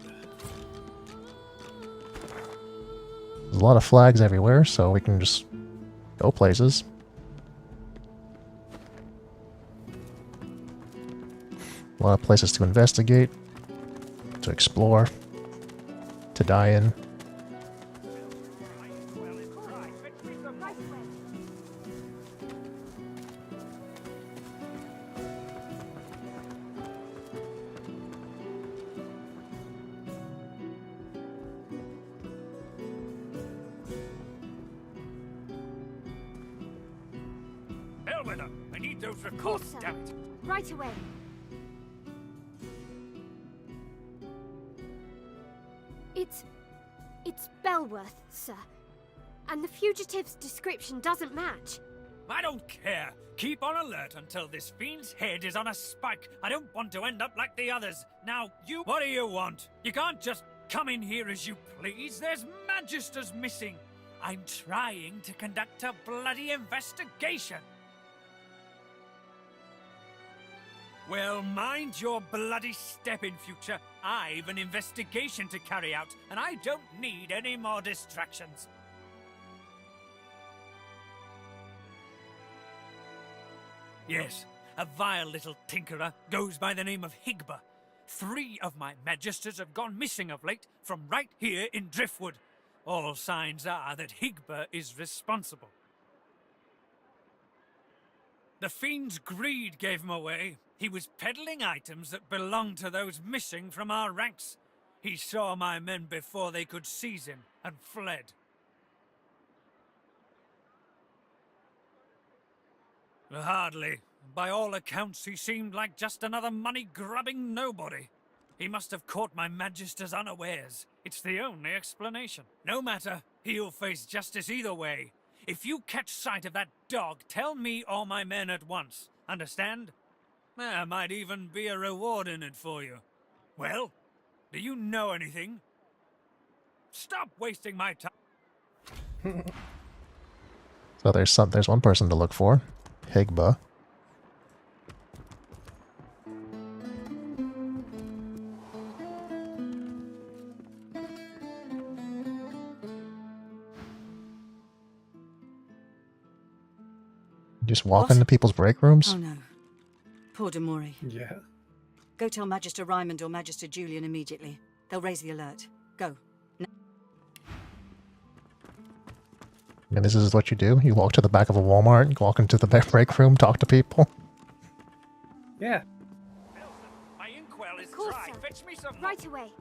There's a lot of flags everywhere, so we can just go places. A lot of places to investigate, to explore, to die in. I need those records, damn it. Right away. It's Belworth, sir. And the fugitive's description doesn't match. I don't care. Keep on alert until this fiend's head is on a spike. I don't want to end up like the others. Now, what do you want? You can't just come in here as you please. There's Magisters missing. I'm trying to conduct a bloody investigation. Well, mind your bloody step in future. I've an investigation to carry out, and I don't need any more distractions. Yes, a vile little tinkerer goes by the name of Higba. 3 of my Magisters have gone missing of late from right here in Driftwood. All signs are that Higba is responsible. The fiend's greed gave him away. He was peddling items that belonged to those missing from our ranks. He saw my men before they could seize him and fled. Hardly. By all accounts, he seemed like just another money-grubbing nobody. He must have caught my Magisters unawares. It's the only explanation. No matter, he'll face justice either way. If you catch sight of that dog, tell me or my men at once. Understand? There might even be a reward in it for you. Well, do you know anything? Stop wasting my time. So there's one person to look for. Higba. Just walk into people's break rooms? Oh no. Poor Demori. Yeah. Go tell Magister Raymond or Magister Julian immediately. They'll raise the alert. Go. And this is what you do? You walk to the back of a Walmart, you walk into the break room, talk to people? Yeah. My inkwell is Of course, dry. sir. Fetch me some. Right away.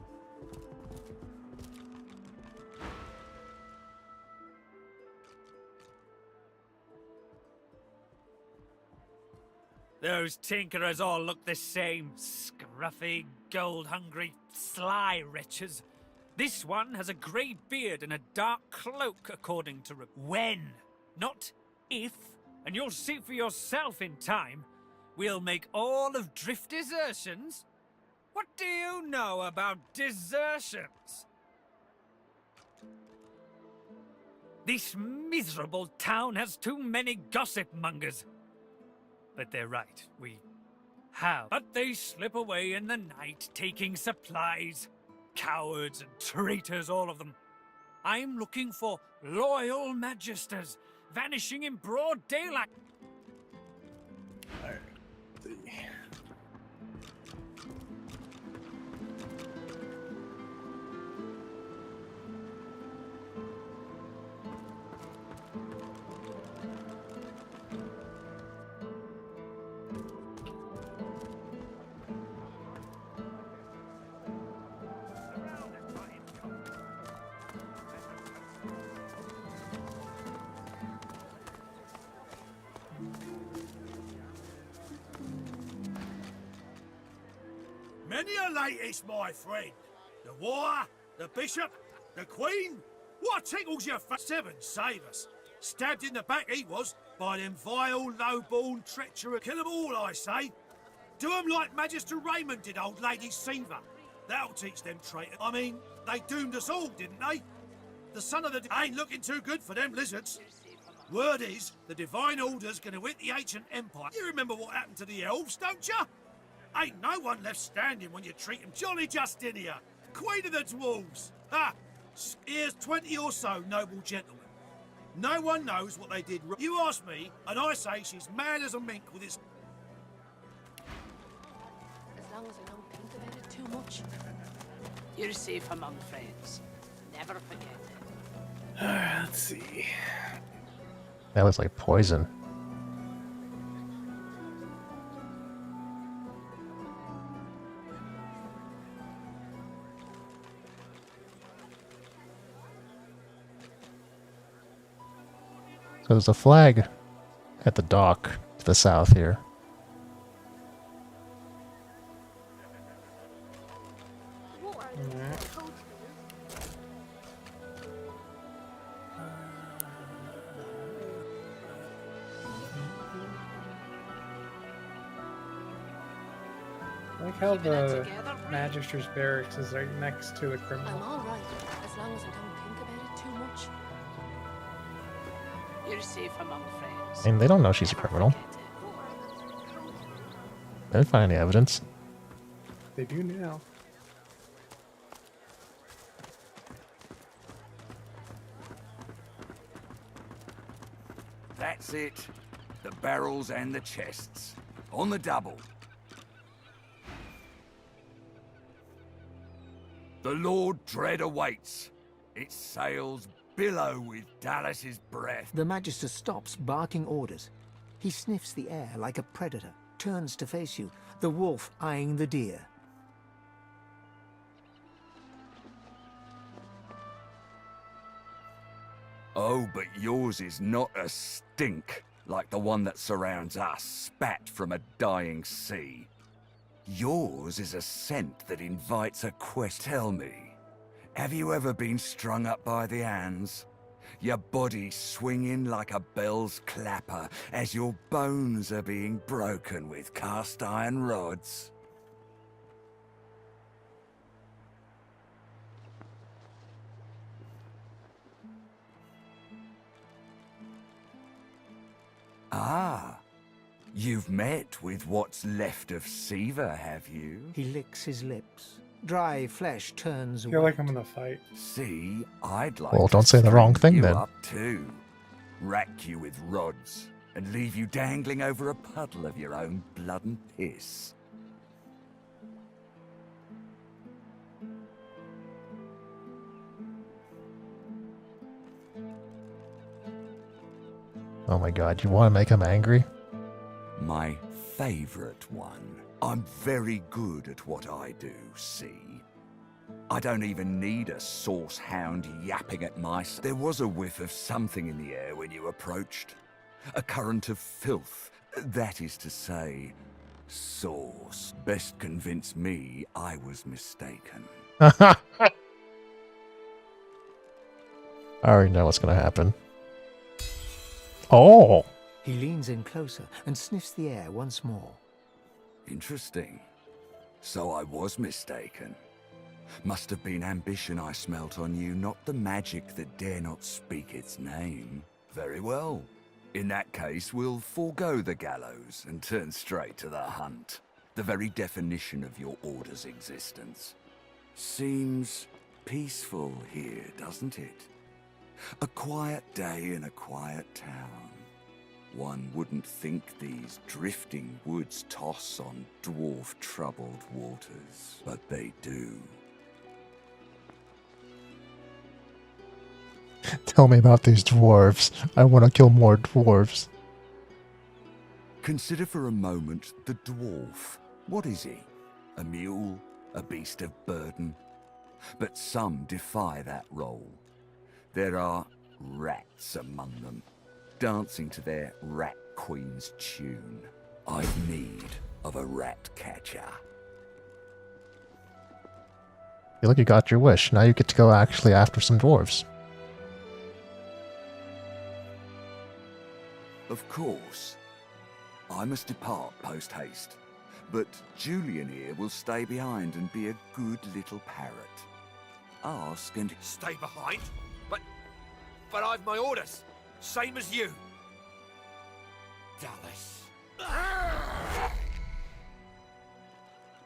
Those tinkerers all look the same. Scruffy, gold-hungry, sly wretches. This one has a grey beard and a dark cloak, according to... When, not if. And you'll see for yourself in time. We'll make all of Drift desertions. What do you know about desertions? This miserable town has too many gossip mongers. But they're right, we have. But they slip away in the night, taking supplies. Cowards and traitors, all of them. I'm looking for loyal Magisters, vanishing in broad daylight. Alright. Many a latest, my friend. The war, the bishop, the queen. What tickles your fa— 7 save us. Stabbed in the back he was by them vile, low-born treacherous. Kill 'em all, I say. Do 'em like Magister Raymond did old Lady Seaver. That'll teach them traitors. I mean, they doomed us all, didn't they? The son of the ain't looking too good for them lizards. Word is, the Divine Order's gonna hit the ancient empire. You remember what happened to the elves, don't you? Ain't no one left standing when you treat them jolly Justinia, Queen of the Dwarves. Ha! Here's 20 or so noble gentlemen. No one knows what they did. You ask me, and I say she's mad as a mink with this. As long as I don't think about it too much, you're safe among friends. Never forget it. Alright, let's see. That looks like poison. So there's a flag at the dock to the south here. I like how the Magister's barracks is right next to the criminal. I'm all right, as long as I don't think about it too much. You're safe among friends. And they don't know she's a criminal. They didn't find any evidence. They do now. That's it. The barrels and the chests. On the double. The Lord Dread awaits. Its sails billow with Dallas's breath. The Magister stops, barking orders. He sniffs the air like a predator, turns to face you, the wolf eyeing the deer. Oh, but yours is not a stink like the one that surrounds us, spat from a dying sea. Yours is a scent that invites a quest. Tell me, have you ever been strung up by the hands? Your body swinging like a bell's clapper as your bones are being broken with cast iron rods? Ah, you've met with what's left of Siva, have you? He licks his lips. Dry flesh turns I feel white. like I'm gonna fight. See, I'd like Well, to don't say the wrong string thing you then. up too. Rack you with rods and leave you dangling over a puddle of your own blood and piss. Oh my god, you want to make him angry? My favorite one. I'm very good at what I do, see? I don't even need a sauce hound yapping at my side. There was a whiff of something in the air when you approached. A current of filth. That is to say, sauce. Best convince me I was mistaken. I already know what's gonna happen. Oh! He leans in closer and sniffs the air once more. Interesting. So I was mistaken. Must have been ambition I smelt on you, not the magic that dare not speak its name. Very well. In that case, we'll forego the gallows and turn straight to the hunt. The very definition of your order's existence. Seems peaceful here, doesn't it? A quiet day in a quiet town. One wouldn't think these drifting woods toss on dwarf-troubled waters, but they do. Tell me about these dwarves. I want to kill more dwarves. Consider for a moment the dwarf. What is he? A mule? A beast of burden? But some defy that role. There are rats among them, dancing to their rat queen's tune. I've need of a rat catcher. Feel like you got your wish. Now you get to go actually after some dwarves. Of course. I must depart post-haste, but Julian here will stay behind and be a good little parrot. Ask and... Stay behind? But I've my orders. Same as you. Dallas.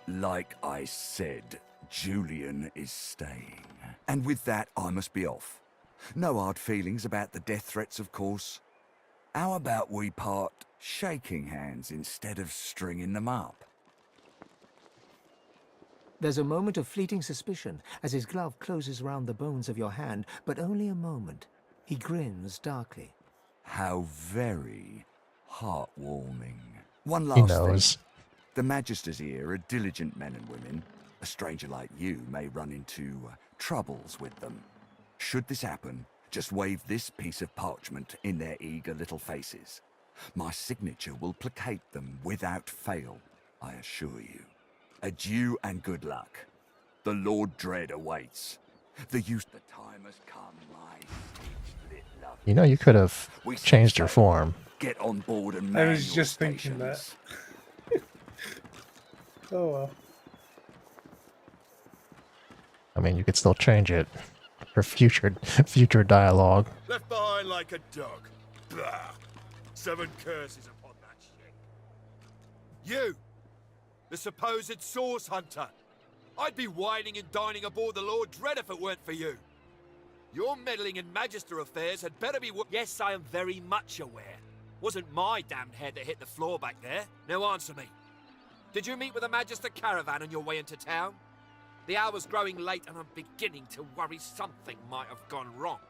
Like I said, Julian is staying. And with that, I must be off. No hard feelings about the death threats, of course. How about we part shaking hands instead of stringing them up? There's a moment of fleeting suspicion as his glove closes round the bones of your hand, but only a moment. He grins darkly. How very heartwarming. One He last knows. thing. The Magisters here are diligent men and women. A stranger like you may run into troubles with them. Should this happen, just wave this piece of parchment in their eager little faces. My signature will placate them without fail, I assure you. Adieu and good luck. The Lord Dread awaits. The time has come, my split love. You know, you could have changed your form. Get on board and I man was your just thinking that. stations. Oh well. I mean, you could still change it for future dialogue. Left behind like a dog. Blah. 7 curses upon that shit. You! The supposed source hunter. I'd be whining and dining aboard the Lord Dread if it weren't for you. Your meddling in Magister affairs had better be... Yes, I am very much aware. Wasn't my damned head that hit the floor back there. Now answer me. Did you meet with a Magister caravan on your way into town? The hour's growing late and I'm beginning to worry something might have gone wrong.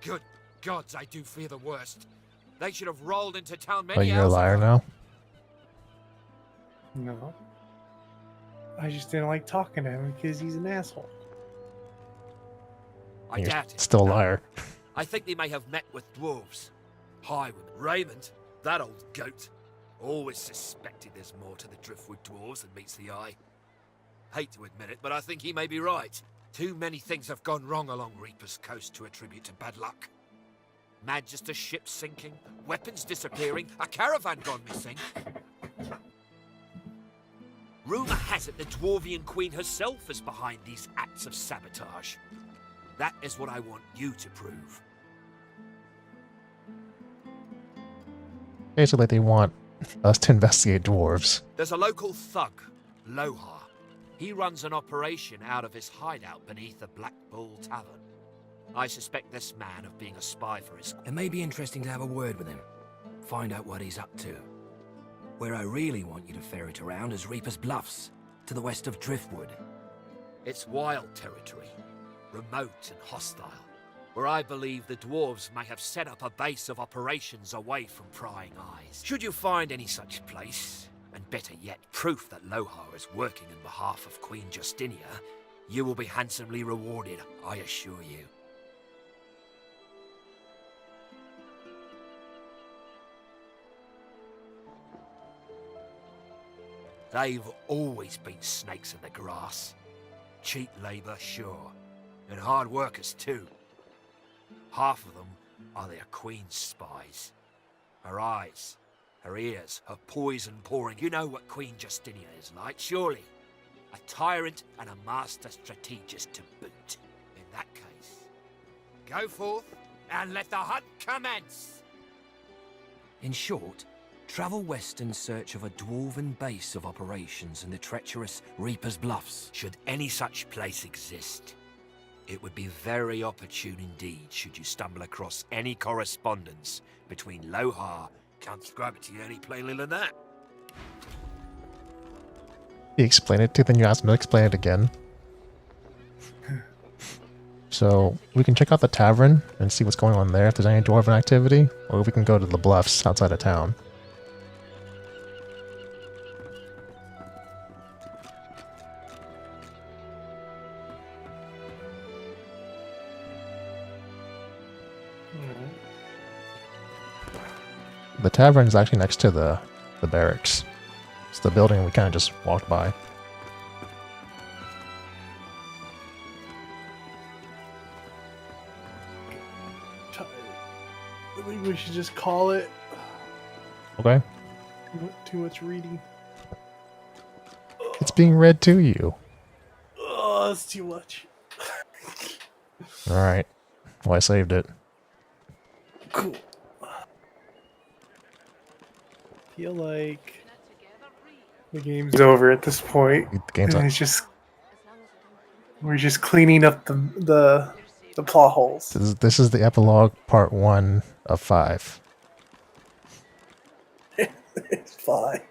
Good. gods, I do fear the worst. They should have rolled into town Oh, many you're a hours liar ago. now? No. I just didn't like talking to him because he's an asshole. I You're doubt it. still a No. liar. I think they may have met with dwarves. Highwaymen. Raymond, that old goat, always suspected there's more to the Driftwood dwarves than meets the eye. Hate to admit it, but I think he may be right. Too many things have gone wrong along Reaper's Coast to attribute to bad luck. Magister ships sinking, weapons disappearing, a caravan gone missing. Rumour has it the Dwarvian Queen herself is behind these acts of sabotage. That is what I want you to prove. Basically, they want us to investigate dwarves. There's a local thug, Lohar. He runs an operation out of his hideout beneath the Black Bull Tavern. I suspect this man of being a spy for his... It may be interesting to have a word with him. Find out what he's up to. Where I really want you to ferret around is Reaper's Bluffs, to the west of Driftwood. It's wild territory, remote and hostile, where I believe the dwarves may have set up a base of operations away from prying eyes. Should you find any such place, and better yet, proof that Lohar is working on behalf of Queen Justinia, you will be handsomely rewarded, I assure you. They've always been snakes in the grass. Cheap labour, sure, and hard workers too. Half of them are their queen's spies. Her eyes, her ears, her poison pouring. You know what Queen Justinia is like, surely. A tyrant and a master strategist to boot. In that case, go forth and let the hunt commence. In short, travel west in search of a dwarven base of operations in the treacherous Reaper's Bluffs. Should any such place exist, it would be very opportune indeed should you stumble across any correspondence between Lohar. Can't describe it to you any plainly than that. You explain it to, then you ask him to explain it again. So we can check out the tavern and see what's going on there, if there's any dwarven activity, or we can go to the bluffs outside of town. The tavern is actually next to the barracks. It's the building we kind of just walked by. I think we should just call it. Okay. Too much reading. It's being read to you. Oh, that's too much. Alright. Well, I saved it. Cool. Feel like the game's over at this point. The game's and up. it's just we're just cleaning up the plot holes. This is the epilogue, part 1 of 5. It's 5.